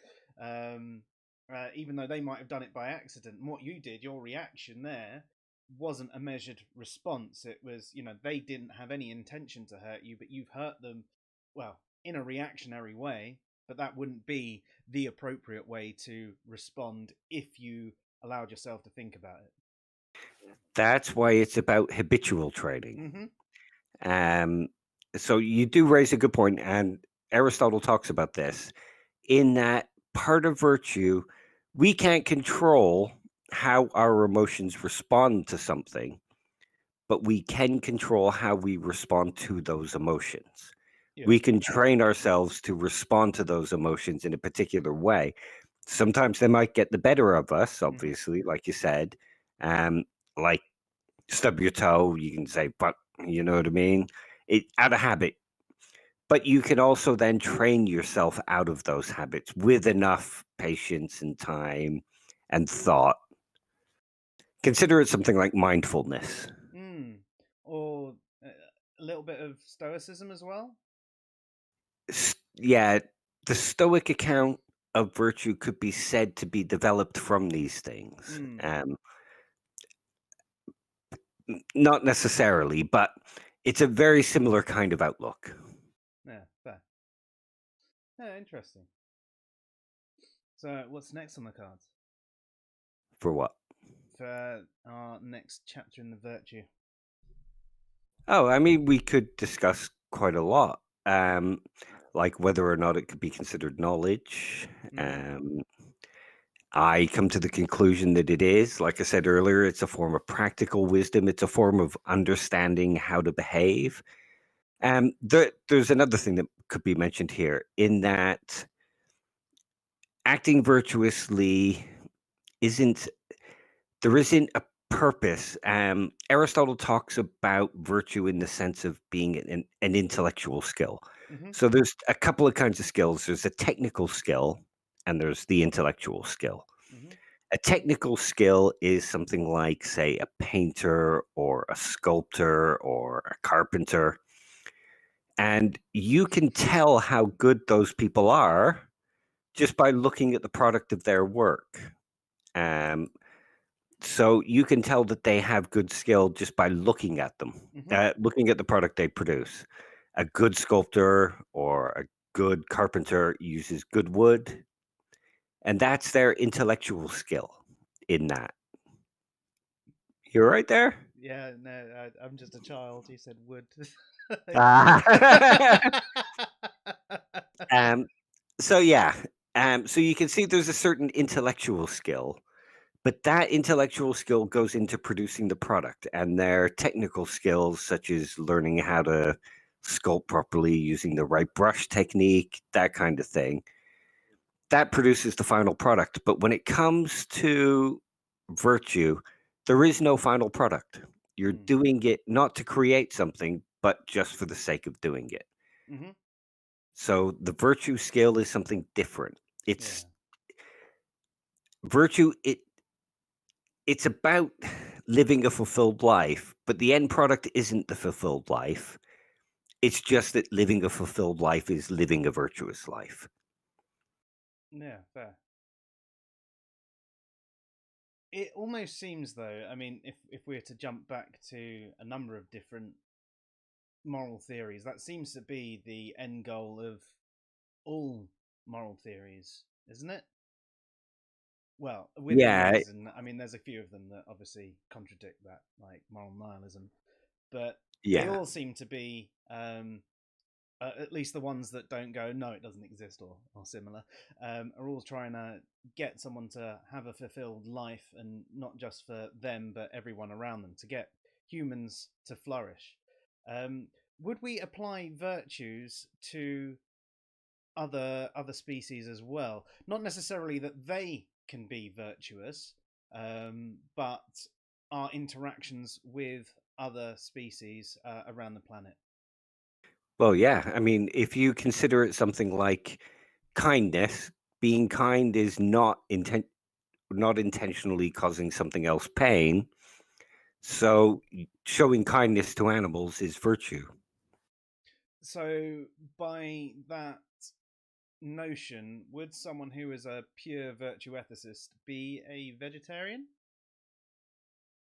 even though they might have done it by accident. And what you did, your reaction there, wasn't a measured response. It was, they didn't have any intention to hurt you, but you've hurt them, well, in a reactionary way. But that wouldn't be the appropriate way to respond if you allowed yourself to think about it. That's why it's about habitual training. So you do raise a good point, and Aristotle talks about this in that part of virtue, we can't control how our emotions respond to something, but we can control how we respond to those emotions. Yeah. We can train ourselves to respond to those emotions in a particular way. Sometimes they might get the better of us, obviously, like you said. Like stub your toe, you can say, but you know what I mean? Out of habit. But you can also then train yourself out of those habits with enough patience and time and thought. Consider it something like mindfulness. Or a little bit of stoicism as well. Yeah, the Stoic account of virtue could be said to be developed from these things. Not necessarily, but it's a very similar kind of outlook. Yeah, fair. Yeah, interesting. So, what's next on the cards? For what? For our next chapter in the virtue. Oh, I mean, we could discuss quite a lot. like whether or not it could be considered knowledge. Mm. I come to the conclusion that it is. Like I said earlier, it's a form of practical wisdom. It's a form of understanding how to behave. There's another thing that could be mentioned here in that acting virtuously isn't there isn't a purpose. Aristotle talks about virtue in the sense of being an intellectual skill. Mm-hmm. So there's a couple of kinds of skills. There's a technical skill and there's the intellectual skill. Mm-hmm. A technical skill is something like, say, a painter or a sculptor or a carpenter. And you can tell how good those people are just by looking at the product of their work. Um, so you can tell that they have good skill just by looking at them, Mm-hmm. looking at the product they produce. A good sculptor or a good carpenter uses good wood, and that's their intellectual skill in that. You're right there. Yeah, no, I'm just a child. He said wood. Ah. um, so yeah, so you can see there's a certain intellectual skill, but that intellectual skill goes into producing the product, and their technical skills, such as learning how to sculpt properly, using the right brush technique, that kind of thing, that produces the final product. But when it comes to virtue, there is no final product. You're Mm. doing it not to create something, but just for the sake of doing it. Mm-hmm. So the virtue skill is something different. Yeah. It's virtue. It's about living a fulfilled life, but the end product isn't the fulfilled life. It's just that living a fulfilled life is living a virtuous life. Yeah, fair. It almost seems, though, I mean, if we were to jump back to a number of different moral theories, that seems to be the end goal of all moral theories, isn't it? Well, within Yeah, reason. I mean, there's a few of them that obviously contradict that, like moral nihilism, but they yeah. all seem to be, at least the ones that don't go, no, it doesn't exist, or similar, are all trying to get someone to have a fulfilled life, and not just for them, but everyone around them, to get humans to flourish. Um, would we apply virtues to other species as well? Not necessarily that they can be virtuous, but our interactions with other species around the planet. Well, yeah. I mean, if you consider it something like kindness, being kind is not intentionally causing something else pain. So showing kindness to animals is virtue. So, by that notion, would someone who is a pure virtue ethicist be a vegetarian?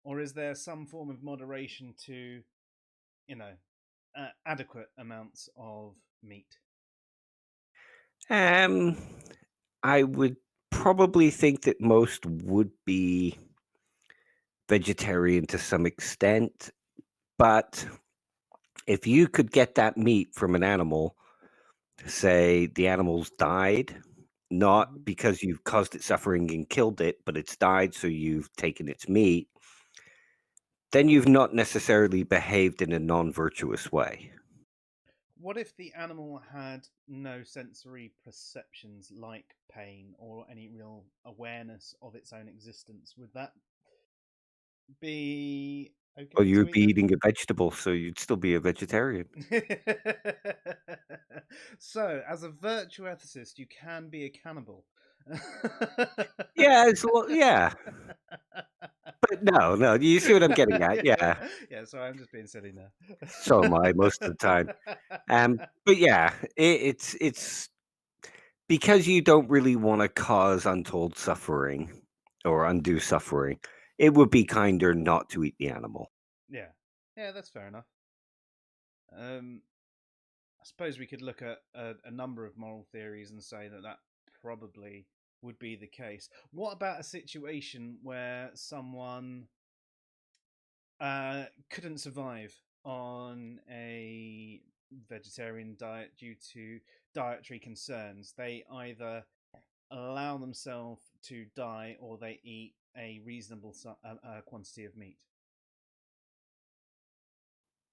Or is there some form of moderation to, you know, adequate amounts of meat? Um, I would probably think that most would be vegetarian to some extent, but if you could get that meat from an animal, say the animal's died, not Hmm. because you've caused it suffering and killed it, but it's died, so you've taken its meat, then you've not necessarily behaved in a non virtuous way. What if the animal had no sensory perceptions like pain or any real awareness of its own existence? Would that be Well, okay you to would eat be then? eating a vegetable, so you'd still be a vegetarian. So, as a virtue ethicist, you can be a cannibal. Yeah, yeah, but no, you see what I'm getting at? Yeah, Yeah, yeah. Sorry, I'm just being silly now. so am I most of the time. But yeah, it's because you don't really want to cause untold suffering or undue suffering. It would be kinder not to eat the animal. Yeah, yeah, that's fair enough. Um, I suppose we could look at a number of moral theories and say that that probably would be the case. What about a situation where someone couldn't survive on a vegetarian diet due to dietary concerns. They either allow themselves to die or they eat a reasonable quantity of meat.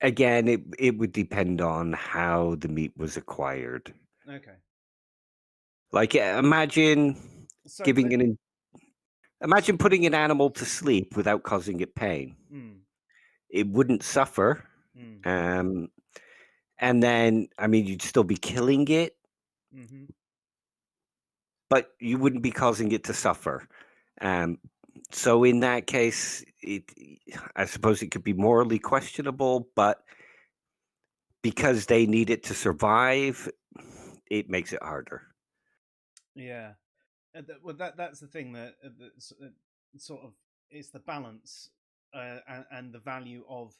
Again, it would depend on how the meat was acquired. Okay. Like, imagine So, giving imagine putting an animal to sleep without causing it pain. mm, It wouldn't suffer. mm, Um, and then, I mean, you'd still be killing it, mm-hmm. but you wouldn't be causing it to suffer. Um, so in that case, I suppose it could be morally questionable, but because they need it to survive, it makes it harder. Yeah. Well, that's the thing that's sort of it's the balance and the value of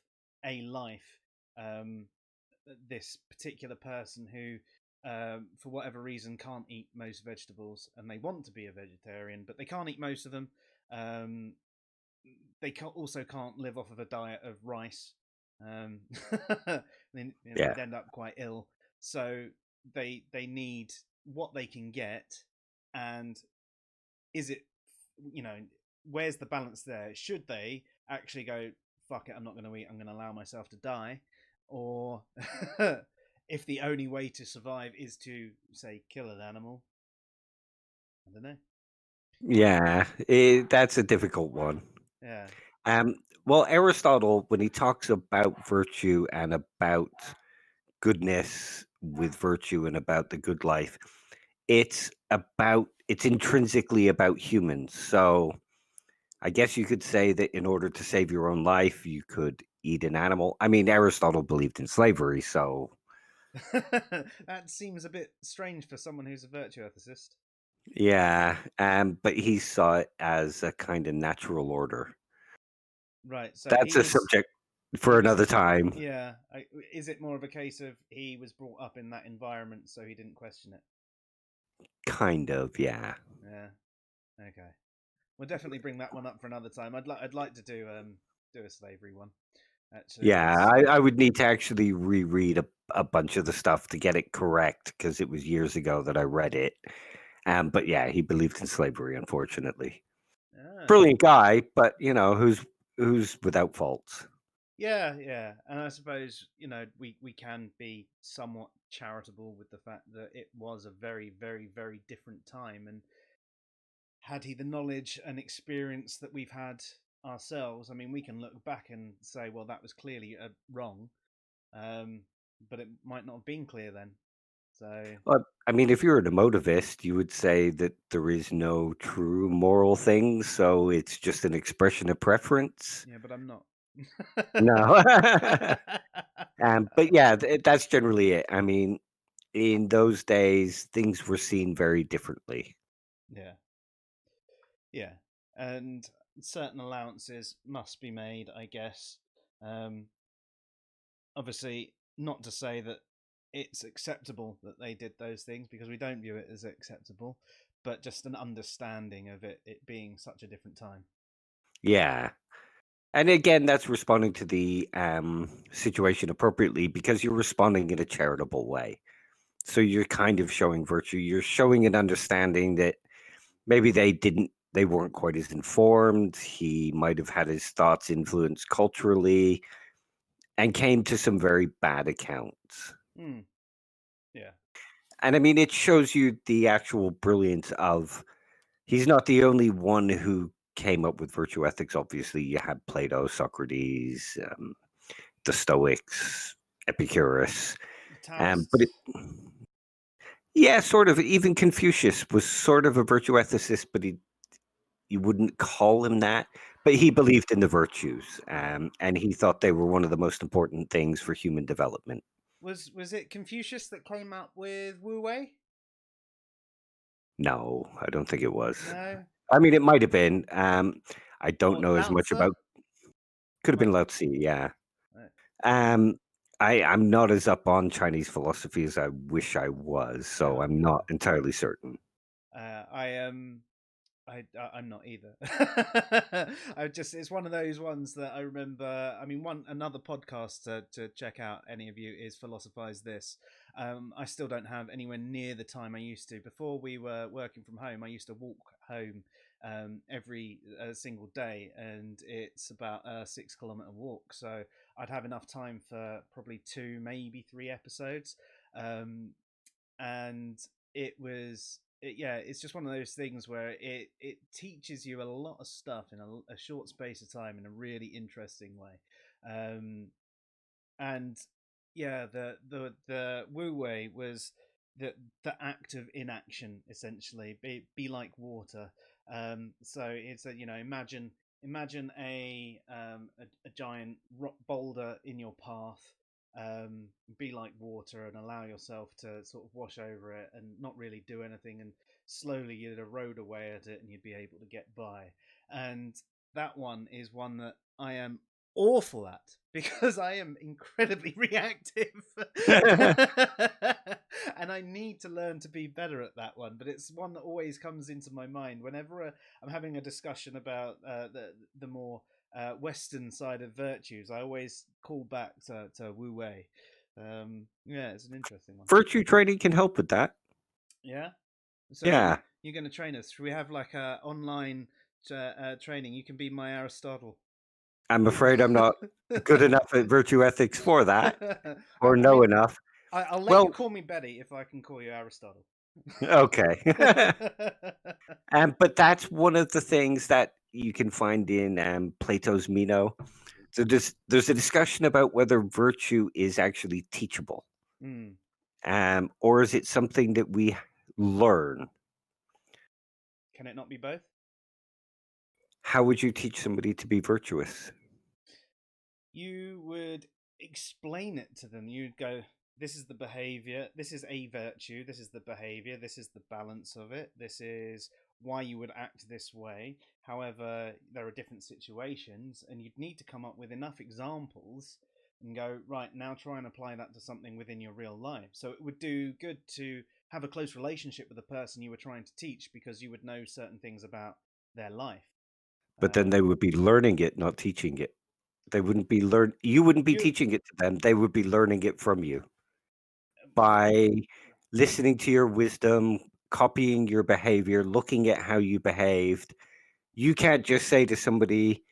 a life. Um, this particular person who, for whatever reason, can't eat most vegetables and they want to be a vegetarian, but they can't eat most of them. Um, they also can't live off of a diet of rice. Um, Yeah. they'd end up quite ill. So they need what they can get, and is it, you know, where's the balance there? Should they actually go, fuck it, I'm not going to eat, I'm going to allow myself to die? Or if the only way to survive is to, say, kill an animal, I don't know. Yeah, that's a difficult one. Yeah. Um, well, Aristotle, when he talks about virtue and about goodness with virtue and about the good life, it's intrinsically about humans. So I guess you could say that in order to save your own life, you could eat an animal. I mean, Aristotle believed in slavery, so That seems a bit strange for someone who's a virtue ethicist. yeah. But he saw it as a kind of natural order. Right. So That's a subject he for was, another time. yeah. Is it more of a case of he was brought up in that environment, so he didn't question it? Kind of, yeah. Yeah. Okay. We'll definitely bring that one up for another time. I'd like to do a slavery one. Actually, Yeah, it's I would need to actually reread a bunch of the stuff to get it correct because it was years ago that I read it. But yeah, he believed in slavery, unfortunately. ah, Brilliant guy, but who's without faults. yeah, yeah. And I suppose, we can be somewhat charitable with the fact that it was a very, very, very different time, and had he the knowledge and experience that we've had ourselves, I mean, we can look back and say, well, that was clearly wrong, um, but it might not have been clear then. So Well, I mean, if you're an emotivist, you would say that there is no true moral thing, so it's just an expression of preference. yeah, but I'm not. No. But yeah, that's generally it. I mean, in those days, things were seen very differently. Yeah, yeah, and certain allowances must be made, I guess. Um, Obviously, not to say that it's acceptable that they did those things, because we don't view it as acceptable, but just an understanding of it being such a different time. Yeah. And again, that's responding to the situation appropriately because you're responding in a charitable way. So you're kind of showing virtue. You're showing an understanding that maybe they weren't quite as informed. He might have had his thoughts influenced culturally and came to some very bad accounts. Hmm. Yeah. And I mean, it shows you the actual brilliance of he's not the only one who came up with virtue ethics. Obviously, you had Plato, Socrates, the Stoics, Epicurus, The but Taoists. yeah, sort of. Even Confucius was sort of a virtue ethicist, but you wouldn't call him that. But he Hmm. believed in the virtues, and he thought they were one of the most important things for human development. Was it Confucius that came up with Wu Wei? No, I don't think it was. No. I mean, it might have been. I don't Or know as Lao much Tzu? about. Could have been Might. Lao Tzu, yeah. Uh, Um, I'm not as up on Chinese philosophy as I wish I was, so oh, I'm not entirely certain. I am. I'm not either. It's one of those ones that I remember. I mean, another podcast to check out. Any of you is Philosophize This. I still don't have anywhere near the time I used to. Before we were working from home, I used to walk home every single day, and it's about a 6 kilometer walk. So I'd have enough time for probably 2, maybe 3 episodes. And yeah, it's just one of those things where it teaches you a lot of stuff in a short space of time in a really interesting way. And yeah, the wu wei was the act of inaction, essentially. Be like water. So it's imagine a giant rock boulder in your path. Be like water and allow yourself to sort of wash over it and not really do anything, and slowly you'd erode away at it and you'd be able to get by. And that one is one that I am awful at because I am incredibly reactive. And I need to learn to be better at that one, but it's one that always comes into my mind whenever I'm having a discussion about the more Western side of virtues. I always call back to Wu Wei. Yeah, it's an interesting one. Virtue training can help with that. Yeah. So Yeah. you're going to train us. Should we have like a online training? You can be my Aristotle. I'm afraid I'm not good enough at virtue ethics for that, or know enough. I'll let you call me Betty if I can call you Aristotle. Okay. But that's one of the things that you can find in Plato's Meno. So there's a discussion about whether virtue is actually teachable, or is it something that we learn? Can it not be both? How would you teach somebody to be virtuous? You would explain it to them. You'd go, this is the behavior, this is a virtue, this is the behavior, this is the balance of it, this is why you would act this way. However, there are different situations, and you'd need to come up with enough examples and go, right, now try and apply that to something within your real life. So it would do good to have a close relationship with the person you were trying to teach, because you would know certain things about their life. But then they would be learning it, not teaching it. They wouldn't be you wouldn't be teaching it to them. They would be learning it from you by listening to your wisdom, copying your behavior, looking at how you behaved. You can't just say to somebody,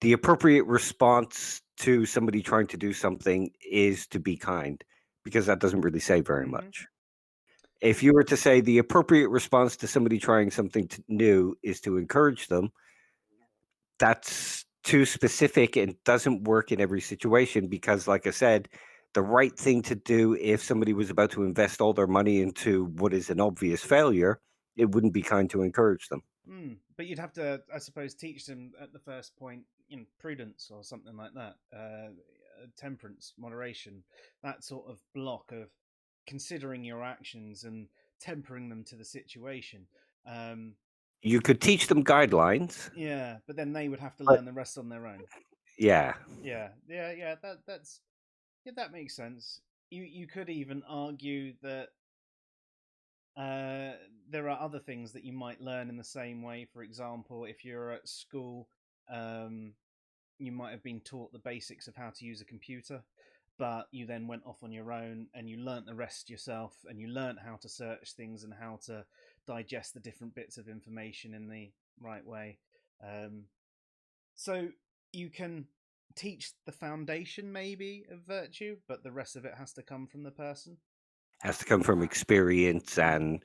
the appropriate response to somebody trying to do something is to be kind, because that doesn't really say very much. If you were to say the appropriate response to somebody trying something new is to encourage them, that's too specific and doesn't work in every situation, because, like I said, the right thing to do if somebody was about to invest all their money into what is an obvious failure, it wouldn't be kind to encourage them. But you'd have to, I suppose, teach them at the first point, prudence or something like that, temperance, moderation, that sort of block of considering your actions and tempering them to the situation. You could teach them guidelines. Yeah, but then they would have to learn the rest on their own. Yeah. That makes sense. You could even argue that there are other things that you might learn in the same way. For example, if you're at school, you might have been taught the basics of how to use a computer, but you then went off on your own and you learnt the rest yourself, and you learnt how to search things and how to digest the different bits of information in the right way. So you can teach the foundation maybe of virtue, but the rest of it has to come from the person. Has to come from experience and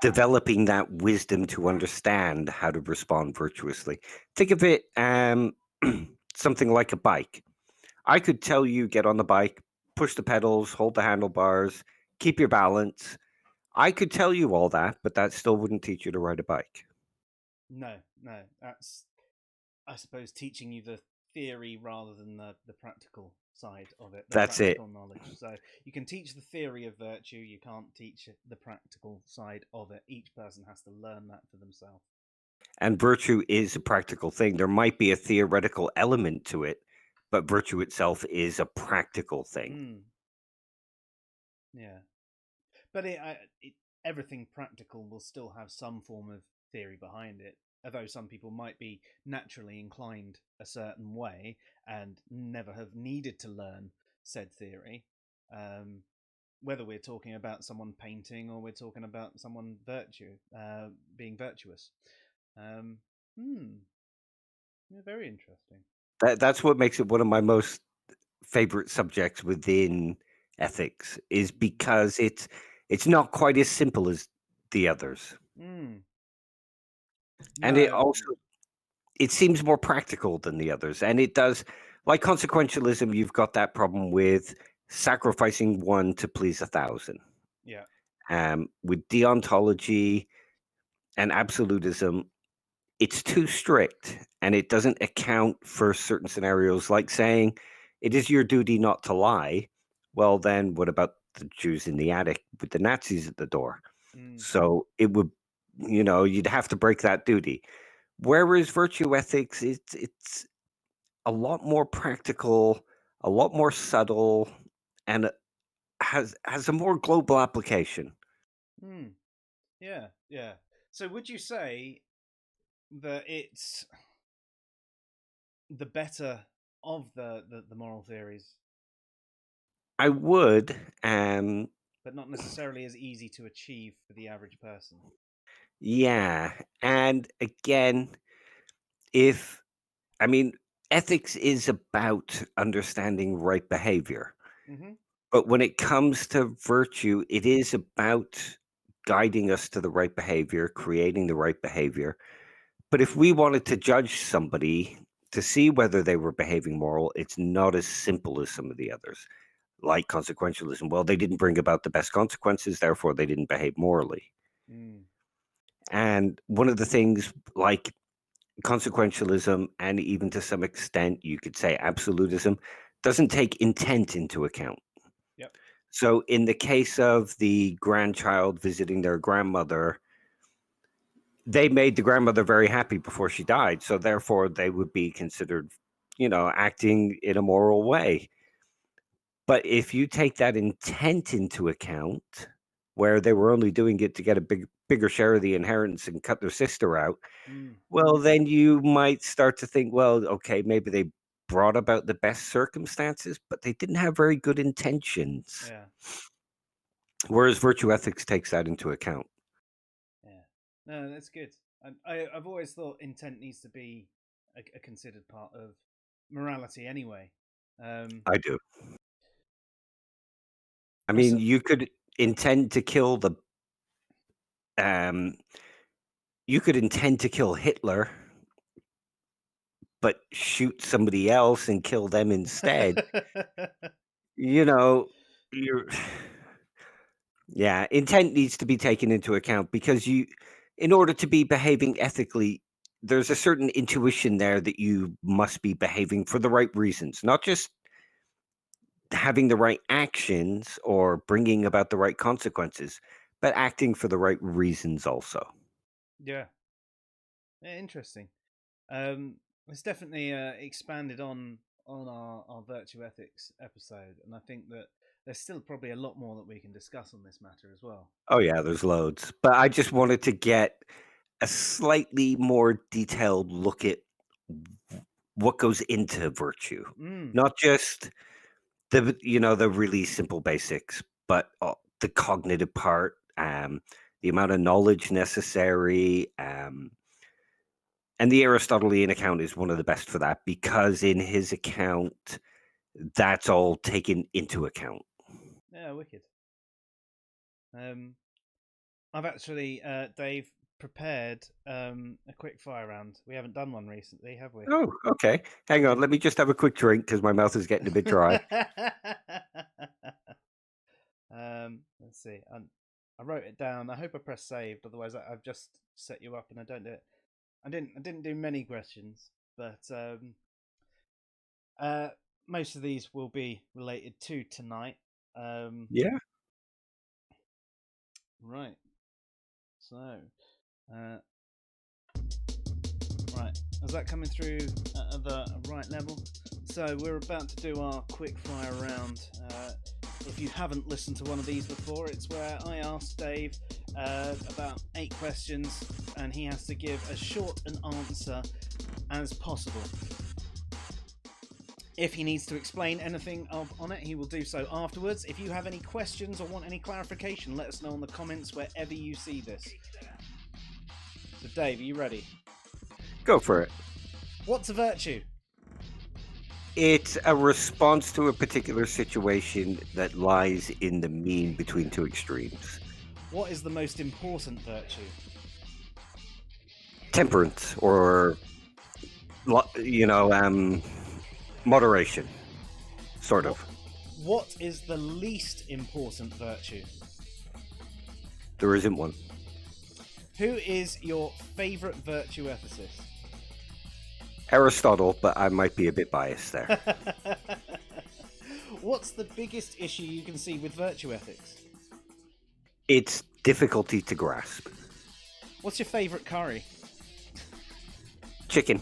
developing that wisdom to understand how to respond virtuously. Think of it something like a bike. I could tell you, get on the bike, push the pedals, hold the handlebars, keep your balance. I could tell you all that, but that still wouldn't teach you to ride a bike. No, that's, I suppose, teaching you the theory rather than the practical side of it. That's practical it. knowledge. So you can teach the theory of virtue, you can't teach the practical side of it. Each person has to learn that for themselves. And virtue is a practical thing. There might be a theoretical element to it, but virtue itself is a practical thing. Yeah, but everything practical will still have some form of theory behind it. although some people might be naturally inclined a certain way and never have needed to learn said theory, whether we're talking about someone painting or we're talking about someone being virtuous. Yeah, very interesting. That's what makes it one of my most favorite subjects within ethics, is because it's not quite as simple as the others, Mm. and it No. also it seems more practical than the others, and it does. Like consequentialism, you've got that problem with sacrificing one to please 1,000. Yeah. With deontology and absolutism, it's too strict and it doesn't account for certain scenarios, like saying it is your duty not to lie. Well, then what about the Jews in the attic with the Nazis at the door? Mm. So it would, you'd have to break that duty. Whereas virtue ethics, it's a lot more practical, a lot more subtle, and has a more global application. Mm. Yeah. Yeah. So would you say that it's the better of the moral theories, I would, um, but not necessarily as easy to achieve for the average person? yeah, and again, if I mean, ethics is about understanding right behavior. Mm-hmm. But when it comes to virtue, it is about guiding us to the right behavior, creating the right behavior. But if we wanted to judge somebody to see whether they were behaving moral, it's not as simple as some of the others, like consequentialism. Well, they didn't bring about the best consequences, therefore they didn't behave morally. Mm. And one of the things, like consequentialism, and even to some extent, you could say absolutism, doesn't take intent into account. Yep. So, in the case of the grandchild visiting their grandmother, they made the grandmother very happy before she died. So, therefore, they would be considered, acting in a moral way. But if you take that intent into account, where they were only doing it to get a bigger share of the inheritance and cut their sister out, Mm. well, then you might start to think, well, okay, maybe they brought about the best circumstances, but they didn't have very good intentions. Yeah. Whereas virtue ethics takes that into account. Yeah. No, that's good. I've always thought intent needs to be a considered part of morality anyway. I do. I Also, mean, you could intend to kill um, you could intend to kill Hitler, but shoot somebody else and kill them instead. You know, you're Yeah, intent needs to be taken into account because in order to be behaving ethically, there's a certain intuition there that you must be behaving for the right reasons, not just having the right actions or bringing about the right consequences, but acting for the right reasons also. yeah. Yeah, interesting. It's definitely expanded on our virtue ethics episode, and I think that there's still probably a lot more that we can discuss on this matter as well. Oh, yeah, there's loads. But I just wanted to get a slightly more detailed look at what goes into virtue, Mm. not just the really simple basics, but the cognitive part, the amount of knowledge necessary, and the Aristotelian account is one of the best for that because in his account, that's all taken into account. Yeah, wicked. Um, I've actually, Dave, prepared a quick fire round. We haven't done one recently, have we? Oh, okay. Hang on. Let me just have a quick drink because my mouth is getting a bit dry. Let's see. I wrote it down. I hope I pressed saved. Otherwise, I've just set you up and I don't do it. I didn't do many questions, but most of these will be related to tonight. Yeah. Right. So, uh, right. Is that coming through at the right level? So we're about to do our quick fire round. If you haven't listened to one of these before, it's where I ask Dave about 8 questions and he has to give as short an answer as possible. If he needs to explain anything on it, he will do so afterwards. If you have any questions or want any clarification, let us know in the comments wherever you see this. So Dave, are you ready? Go for it. What's a virtue? It's a response to a particular situation that lies in the mean between two extremes. What is the most important virtue? Temperance, or moderation, sort of. What is the least important virtue? There isn't one. Who is your favourite virtue ethicist? Aristotle, but I might be a bit biased there. What's the biggest issue you can see with virtue ethics? It's difficulty to grasp. What's your favourite curry? Chicken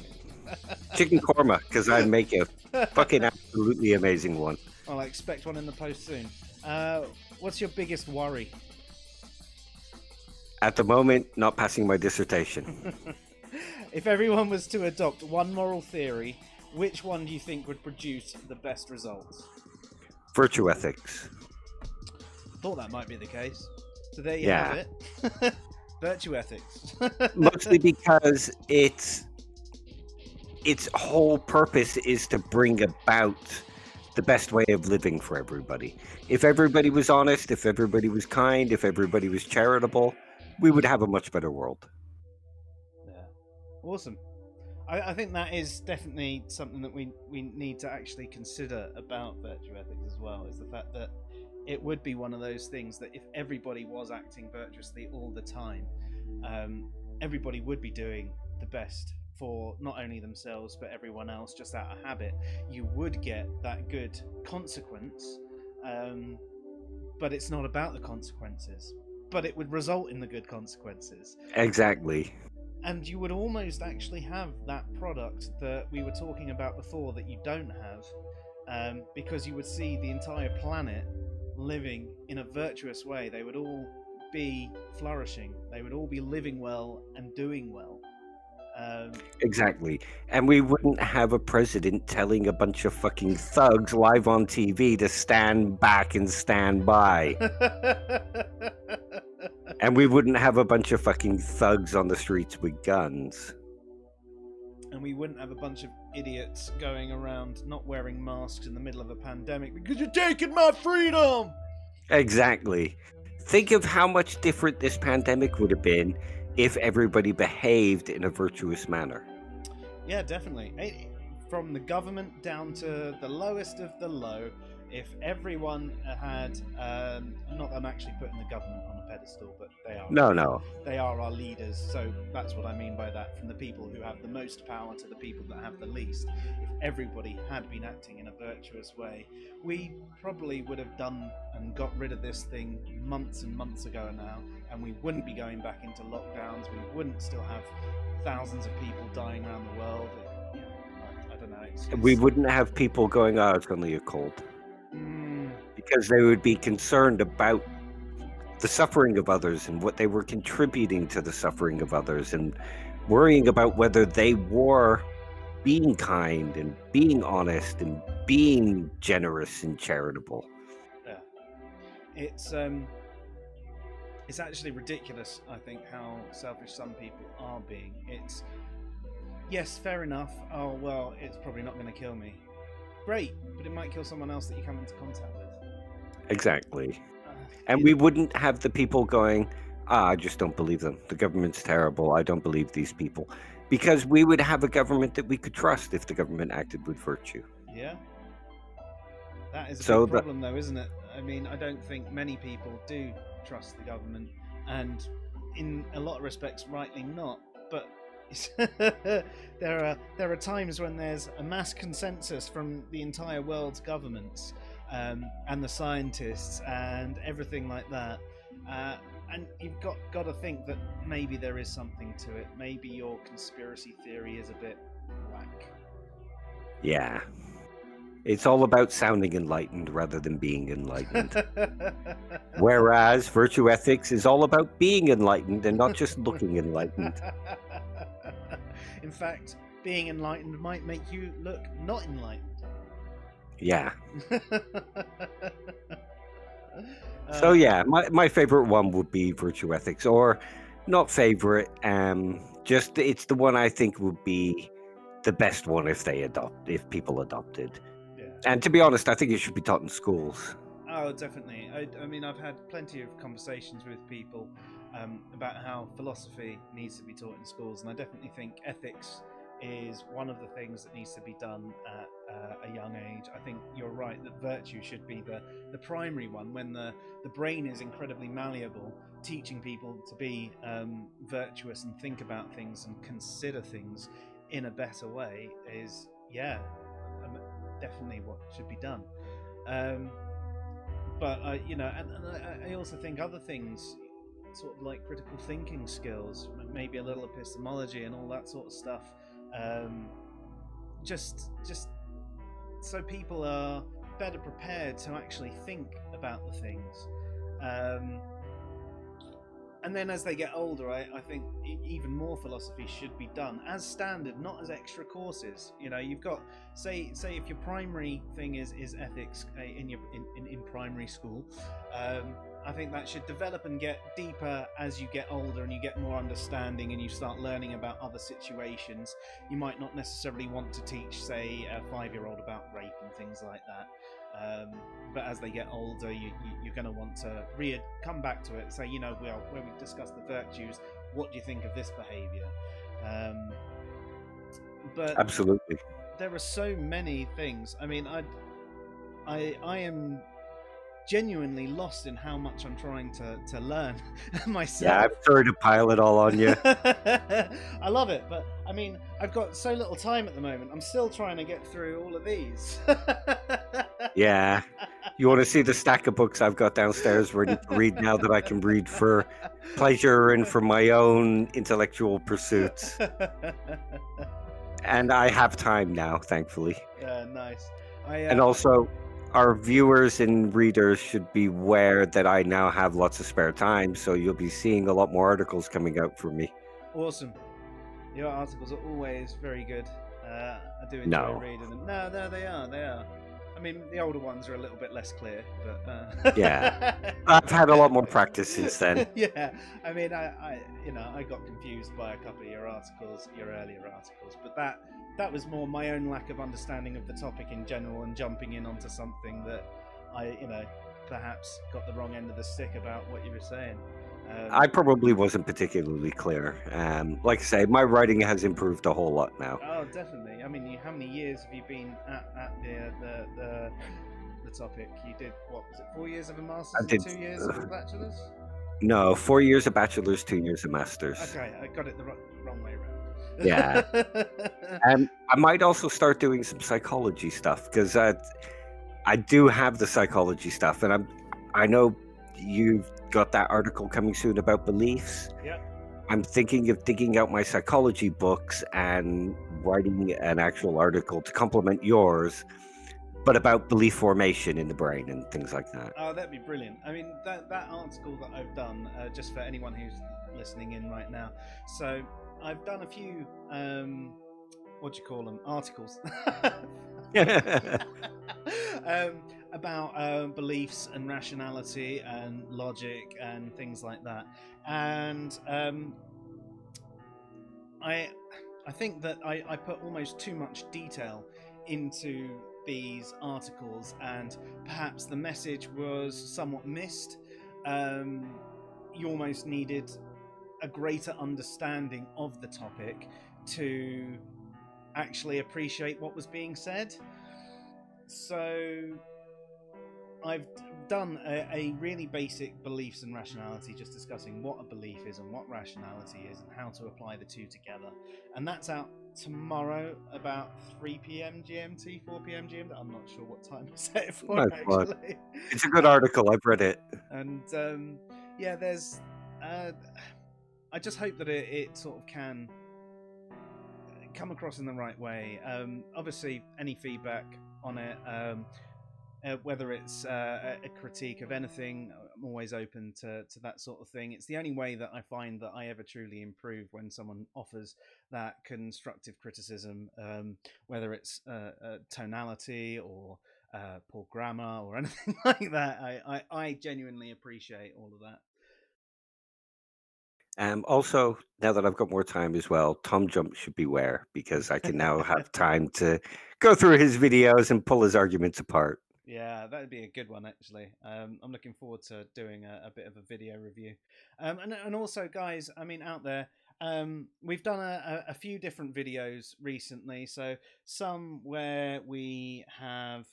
korma, because I make a fucking absolutely amazing one. Well, I expect one in the post soon. What's your biggest worry? At the moment, not passing my dissertation. If everyone was to adopt one moral theory, which one do you think would produce the best results? Virtue ethics. Thought that might be the case. So there you Yeah. have it. Virtue ethics. Mostly because its whole purpose is to bring about the best way of living for everybody. If everybody was honest, if everybody was kind, if everybody was charitable, we would have a much better world. Yeah. Awesome. I think that is definitely something that we need to actually consider about virtue ethics as well, is the fact that it would be one of those things that if everybody was acting virtuously all the time, everybody would be doing the best for not only themselves but everyone else just out of habit. You would get that good consequence, but it's not about the consequences, but it would result in the good consequences. Exactly. And you would almost actually have that product that we were talking about before that you don't have, because you would see the entire planet living in a virtuous way. They would all be flourishing. They would all be living well and doing well. Exactly. And we wouldn't have a president telling a bunch of fucking thugs live on TV to stand back and stand by. And we wouldn't have a bunch of fucking thugs on the streets with guns. And we wouldn't have a bunch of idiots going around not wearing masks in the middle of a pandemic because you're taking my freedom! Exactly. Think of how much different this pandemic would have been if everybody behaved in a virtuous manner. Yeah, definitely. From the government down to the lowest of the low, if everyone had, not that I'm actually putting the government on a pedestal, but they are. No. They are our leaders, so that's what I mean by that. From the people who have the most power to the people that have the least. If everybody had been acting in a virtuous way, we probably would have done and got rid of this thing months and months ago now, and we wouldn't be going back into lockdowns. We wouldn't still have thousands of people dying around the world. I don't know. We wouldn't have people going, oh, it's only a cold. Because they would be concerned about the suffering of others and what they were contributing to the suffering of others, and worrying about whether they were being kind and being honest and being generous and charitable. Yeah. It's actually ridiculous, I think, how selfish some people are being. It's, yes, fair enough. Oh, well, it's probably not going to kill me. Great, but it might kill someone else that you come into contact with. Exactly. And we wouldn't have the people going, I just don't believe them. The government's terrible. I don't believe these people. Because we would have a government that we could trust if the government acted with virtue. Yeah. That is a big problem, though, isn't it? I mean, I don't think many people do trust the government. And in a lot of respects, rightly not. But there are times when there's a mass consensus from the entire world's governments and the scientists and everything like that, and you've got to think that maybe there is something to it. Maybe your conspiracy theory is a bit whack. Yeah. It's all about sounding enlightened rather than being enlightened. Whereas virtue ethics is all about being enlightened and not just looking enlightened. In fact, being enlightened might make you look not enlightened. Yeah. So yeah, my favorite one would be virtue ethics, or not favorite. Just it's the one I think would be the best one if people adopted. Yeah. And to be honest, I think it should be taught in schools. Oh, definitely. I mean, I've had plenty of conversations with people about how philosophy needs to be taught in schools, and I definitely think ethics is one of the things that needs to be done at a young age. I think you're right that virtue should be the primary one when the brain is incredibly malleable. Teaching people to be virtuous and think about things and consider things in a better way is, definitely what should be done. But I also think other things, sort of like critical thinking skills, maybe a little epistemology and all that sort of stuff, just so people are better prepared to actually think about the things. And then as they get older, I think even more philosophy should be done as standard, not as extra courses. You've got say if your primary thing is ethics in primary school, I think that should develop and get deeper as you get older and you get more understanding and you start learning about other situations. You might not necessarily want to teach, say, a 5-year-old about rape and things like that. But as they get older, you're going to want to come back to it and say, well, when we discuss the virtues, what do you think of this behaviour? But Absolutely. There are so many things. I mean, I am genuinely lost in how much I'm trying to learn myself. Yeah, I'm sorry to pile it all on you. I love it, but I mean, I've got so little time at the moment. I'm still trying to get through all of these. Yeah. You want to see the stack of books I've got downstairs ready to read now that I can read for pleasure and for my own intellectual pursuits. And I have time now, thankfully. Yeah, nice. And also, our viewers and readers should be aware that I now have lots of spare time, so you'll be seeing a lot more articles coming out from me. Awesome. Your articles are always very good. I do enjoy reading them. No, they are. I mean, the older ones are a little bit less clear, but yeah, I've had a lot more practice since then. Yeah, I mean, I got confused by a couple of your earlier articles, but that was more my own lack of understanding of the topic in general and jumping in onto something that I, perhaps got the wrong end of the stick about what you were saying. I probably wasn't particularly clear. Like I say, my writing has improved a whole lot now. Oh, definitely. I mean, how many years have you been at the topic? You did, what was it, 4 years of a master's and 2 years of a bachelor's? No, 4 years of bachelor's, 2 years of master's. Okay, I got it the wrong way around. Yeah. I might also start doing some psychology stuff, because I do have the psychology stuff, and I know you've got that article coming soon about beliefs. Yeah. I'm thinking of digging out my psychology books and writing an actual article to complement yours, but about belief formation in the brain and things like that. Oh, that'd be brilliant. I mean, that article that I've done, just for anyone who's listening in right now. So I've done a few, what do you call them, articles. About beliefs and rationality and logic and things like that. And I think that I put almost too much detail into these articles, and perhaps the message was somewhat missed. You almost needed a greater understanding of the topic to actually appreciate what was being said. So I've done a really basic beliefs and rationality, just discussing what a belief is and what rationality is and how to apply the two together. And that's out tomorrow about 3 p.m. GMT, 4 p.m. GMT. I'm not sure what time I set it for, actually. It's a good article. I've read it. And there's... I just hope that it sort of can come across in the right way. Obviously, any feedback on it. Whether it's a critique of anything, I'm always open to that sort of thing. It's the only way that I find that I ever truly improve, when someone offers that constructive criticism, whether it's tonality or poor grammar or anything like that. I genuinely appreciate all of that. Also, now that I've got more time as well, Tom Jump should beware, because I can now have time to go through his videos and pull his arguments apart. Yeah, that'd be a good one, actually. I'm looking forward to doing a bit of a video review. And also, guys, I mean, out there, we've done a few different videos recently. So some where we have,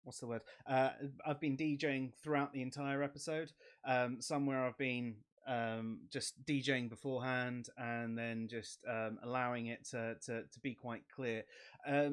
what's the word? I've been DJing throughout the entire episode. Some where I've been just DJing beforehand, and then just allowing it to be quite clear.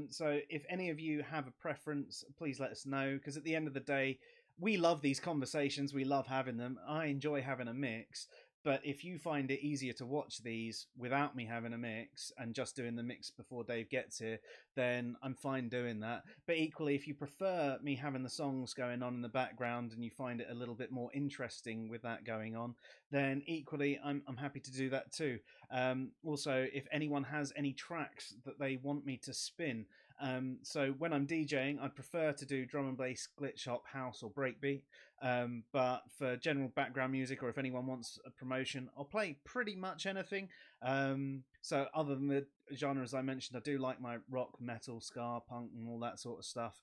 So if any of you have a preference, please let us know, because at the end of the day, we love these conversations. We love having them. I enjoy having a mix. But if you find it easier to watch these without me having a mix and just doing the mix before Dave gets here, then I'm fine doing that. But equally, if you prefer me having the songs going on in the background and you find it a little bit more interesting with that going on, then equally I'm happy to do that too. Also, if anyone has any tracks that they want me to spin, so when I'm DJing, I'd prefer to do drum and bass, glitch hop, house, or breakbeat. But for general background music, or if anyone wants a promotion, I'll play pretty much anything. So other than the genres I mentioned, I do like my rock, metal, ska, punk, and all that sort of stuff.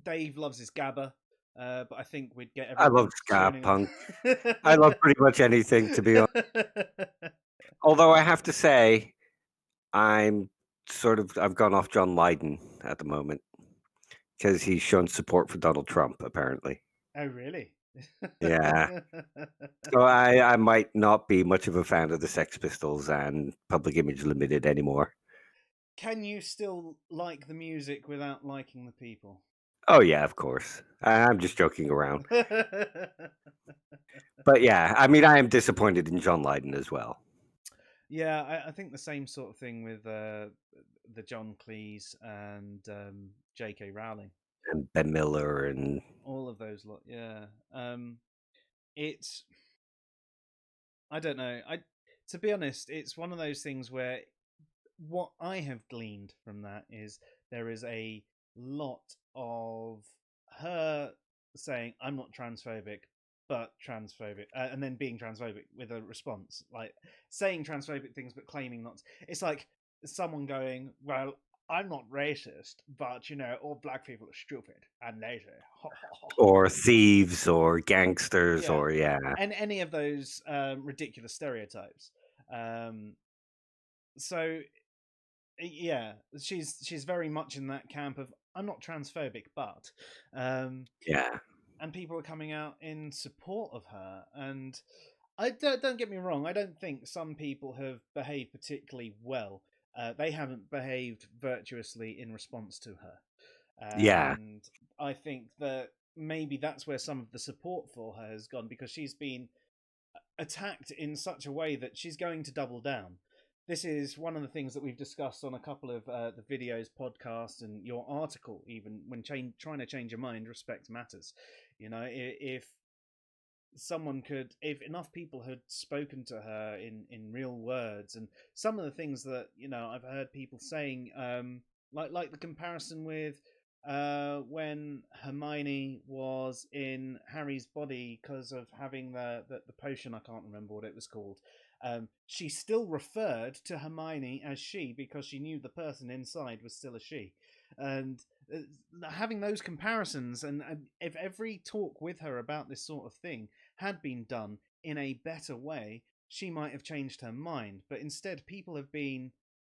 Dave loves his gabba, but I think we'd get I love everyone ska tuning punk. on. I love pretty much anything, to be honest. Although I have to say, I've gone off John Lydon at the moment, because he's shown support for Donald Trump, apparently. Oh, really? Yeah. So I might not be much of a fan of the Sex Pistols and Public Image Limited anymore. Can you still like the music without liking the people? Oh, yeah, of course. I'm just joking around. But yeah, I mean, I am disappointed in John Lydon as well. Yeah, I think the same sort of thing with the John Cleese and J.K. Rowling. And Ben Miller and all of those lot. Yeah, it's, I don't know. To be honest, it's one of those things where what I have gleaned from that is there is a lot of her saying I'm not transphobic, but transphobic, and then being transphobic with a response, like saying transphobic things but claiming not to. It's like someone going, well, I'm not racist, but all black people are stupid and lazy. or thieves or gangsters Yeah. or And any of those ridiculous stereotypes. So yeah, she's very much in that camp of I'm not transphobic, but yeah. and people are coming out in support of her. And I don't get me wrong, I don't think some people have behaved particularly well. They haven't behaved virtuously in response to her. Yeah. And I think that maybe that's where some of the support for her has gone, because she's been attacked in such a way that she's going to double down. This is one of the things that we've discussed on a couple of the videos, podcasts, and your article. Even when trying to change your mind, respect matters. If someone could, if enough people had spoken to her in real words, and some of the things that I've heard people saying, like the comparison with when Hermione was in Harry's body because of having the potion. I can't remember what it was called. She still referred to Hermione as she, because she knew the person inside was still a she. And having those comparisons, and if every talk with her about this sort of thing had been done in a better way, she might have changed her mind. But instead, people have been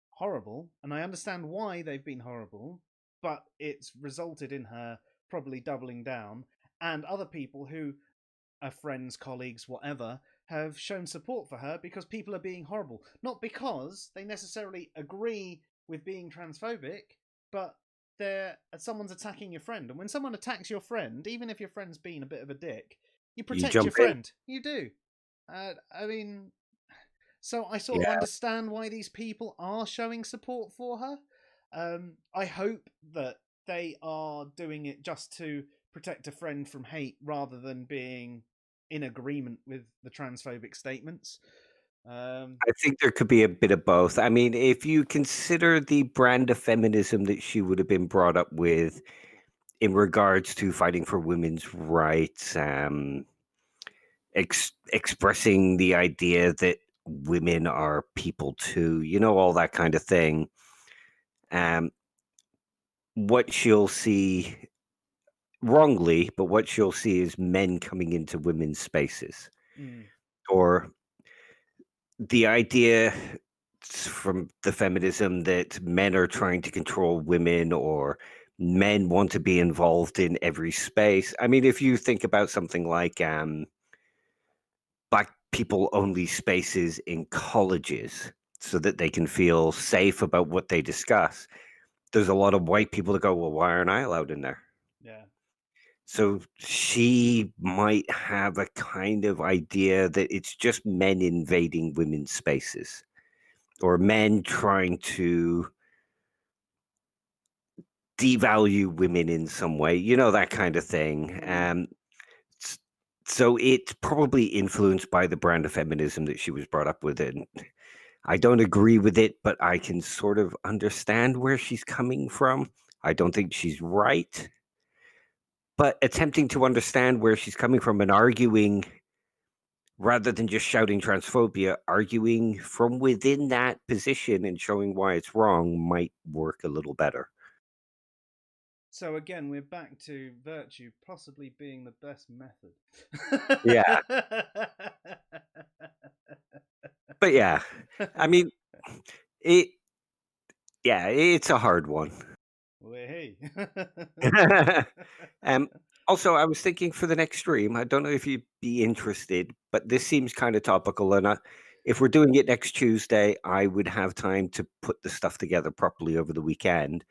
horrible, and I understand why they've been horrible, but it's resulted in her probably doubling down, and other people who are friends, colleagues, whatever, have shown support for her because people are being horrible. Not because they necessarily agree with being transphobic, but someone's attacking your friend. And when someone attacks your friend, even if your friend's been a bit of a dick, you protect your friend. You do. I mean, so I sort of understand why these people are showing support for her. I hope that they are doing it just to protect a friend from hate rather than being in agreement with the transphobic statements. I think there could be a bit of both. I mean, if you consider the brand of feminism that she would have been brought up with in regards to fighting for women's rights, expressing the idea that women are people too, all that kind of thing. Um, what she'll see wrongly, but what she'll see is men coming into women's spaces, mm, or the idea from the feminism that men are trying to control women, or men want to be involved in every space. I mean, if you think about something like black people only spaces in colleges so that they can feel safe about what they discuss, there's a lot of white people that go, well, why aren't I allowed in there? yeah. So she might have a kind of idea that it's just men invading women's spaces, or men trying to devalue women in some way, that kind of thing. Mm. S- so it's probably influenced by the brand of feminism that she was brought up with. And I don't agree with it, but I can sort of understand where she's coming from. I don't think she's right, but attempting to understand where she's coming from and arguing rather than just shouting transphobia, arguing from within that position and showing why it's wrong might work a little better. So again, we're back to virtue possibly being the best method. Yeah. But yeah, I mean, it, yeah, it's a hard one. Hey. um, Also, I was thinking for the next stream, I don't know if you'd be interested, but this seems kind of topical. And if we're doing it next Tuesday, I would have time to put the stuff together properly over the weekend.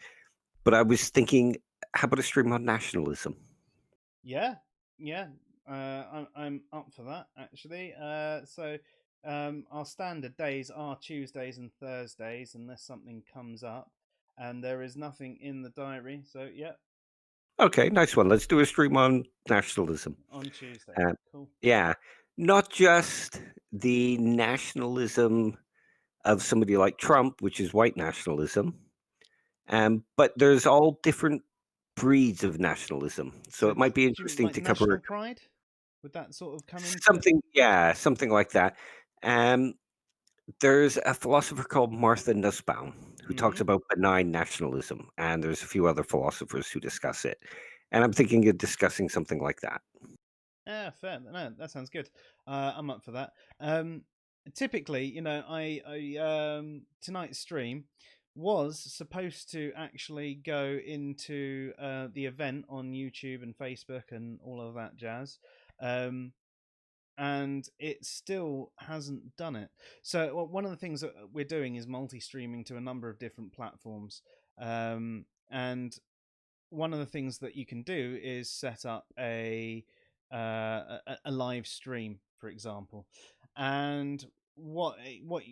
But I was thinking, how about a stream on nationalism? Yeah, yeah. I'm up for that actually. Our standard days are Tuesdays and Thursdays, unless something comes up, and there is nothing in the diary. So yeah, Okay, nice one. Let's do a stream on nationalism. on Tuesday. Uh, Cool. yeah, not just the nationalism of somebody like Trump, which is white nationalism, but there's all different breeds of nationalism. So So it might be do you mean interesting like to cover national pride? Would that sort of come into it? something, yeah, something like that. Um, there's a philosopher called Martha Nussbaum who talks Mm-hmm. about benign nationalism, and there's a few other philosophers who discuss it. And I'm thinking of discussing something like that. Yeah, fair. No, that sounds good. I'm up for that. Typically, I tonight's stream was supposed to actually go into the event on YouTube and Facebook and all of that jazz. Um, and it still hasn't done it. So one of the things that we're doing is multi-streaming to a number of different platforms. And one of the things that you can do is set up a live stream, for example. And what what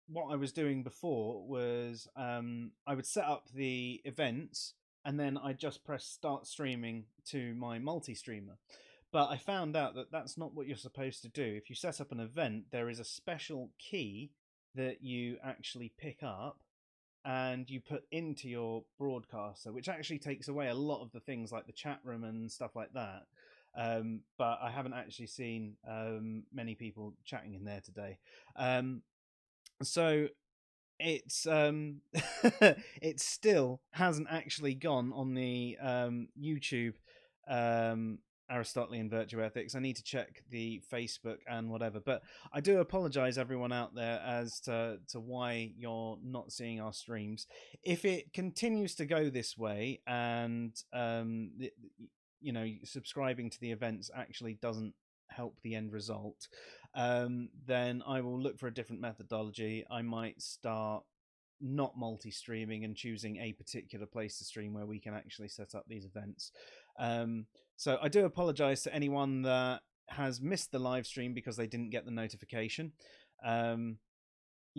what I was doing before was I would set up the events and then I just press start streaming to my multi-streamer. But I found out that that's not what you're supposed to do. If you set up an event, there is a special key that you actually pick up and you put into your broadcaster, which actually takes away a lot of the things like the chat room and stuff like that. But I haven't actually seen many people chatting in there today. So it's it still hasn't actually gone on the YouTube um, Aristotelian Virtue Ethics. I need to check the Facebook and whatever. But I do apologize, everyone out there, as to why you're not seeing our streams. If it continues to go this way, and subscribing to the events actually doesn't help the end result, then I will look for a different methodology. I might start not multi-streaming and choosing a particular place to stream where we can actually set up these events. So I do apologize to anyone that has missed the live stream because they didn't get the notification. Um,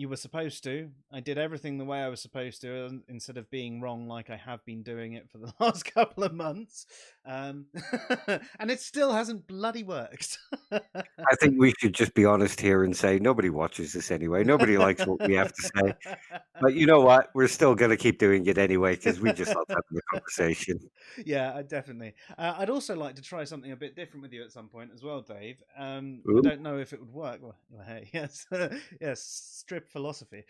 you were supposed to. I did everything the way I was supposed to, instead of being wrong like I have been doing it for the last couple of months. And it still hasn't bloody worked. I think we should just be honest here and say nobody watches this anyway. Nobody likes what we have to say. But you know what? We're still going to keep doing it anyway because we just love having the conversation. Yeah, definitely. I'd also like to try something a bit different with you at some point as well, Dave. I Ooh. don't know if it would work. Well, hey, yes, yes, strip philosophy.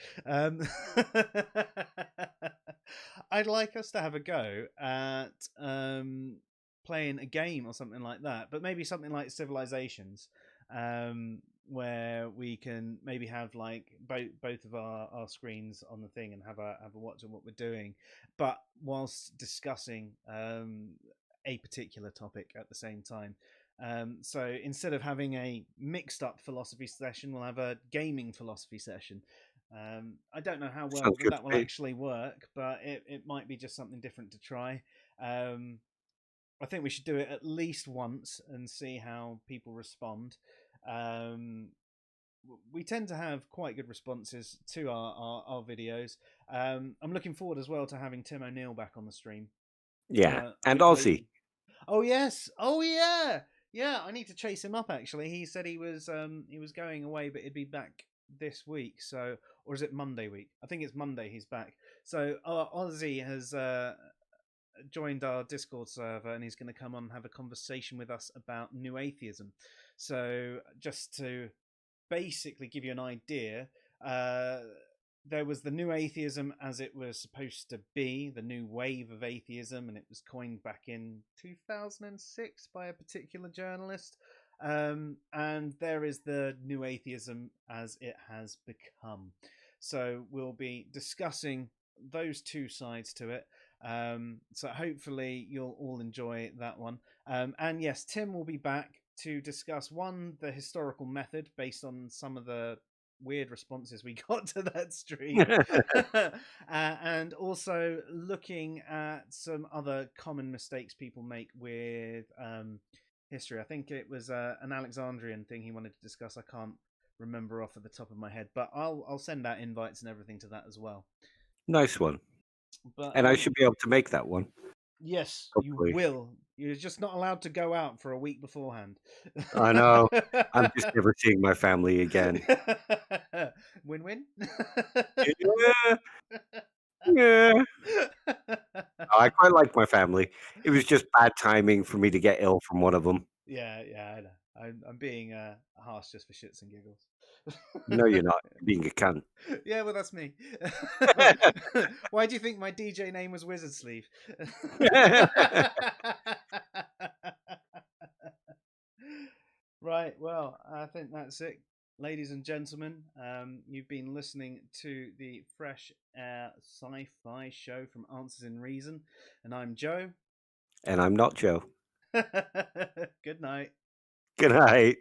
I'd like us to have a go at playing a game or something like that, but maybe something like Civilizations, where we can maybe have like both of our screens on the thing and have a watch of what we're doing, but whilst discussing a particular topic at the same time. So instead of having a mixed up philosophy session, we'll have a gaming philosophy session. I don't know how well Sounds good that to will me. actually work, but it might be just something different to try. I think we should do it at least once and see how people respond. We tend to have quite good responses to our videos. I'm looking forward as well to having Tim O'Neill back on the stream. Yeah. And Hopefully. Aussie. Oh yes. Oh yeah. Yeah. I need to chase him up. Actually, he said he was going away, but he'd be back this week. So, or is it Monday week? I think it's Monday. He's back. So Aussie has joined our Discord server, and he's going to come on and have a conversation with us about new atheism. So, just to basically give you an idea, there was the new atheism as it was supposed to be, the new wave of atheism, and it was coined back in 2006 by a particular journalist. And there is the new atheism as it has become. So we'll be discussing those two sides to it. So hopefully you'll all enjoy that one. And yes, Tim will be back to discuss the historical method based on some of the weird responses we got to that stream, and also looking at some other common mistakes people make with history. I think it was an Alexandrian thing he wanted to discuss. I can't remember off at the top of my head, but I'll send out invites and everything to that as well. Nice one. But And I should be able to make that one. yes, Hopefully. you will. You're just not allowed to go out for a week beforehand. I know. I'm just never seeing my family again. Win-win. Yeah. Yeah. I quite like my family. It was just bad timing for me to get ill from one of them. Yeah, I know. I'm being harsh just for shits and giggles. No, you're not. You're being a cunt. Yeah, well, that's me. Why do you think my DJ name was Wizard Sleeve? Right, well, I think that's it. Ladies and gentlemen, you've been listening to the Fresh Air Sci-Fi show from Answers in Reason, and I'm Joe. And I'm not Joe. Good night. Good night.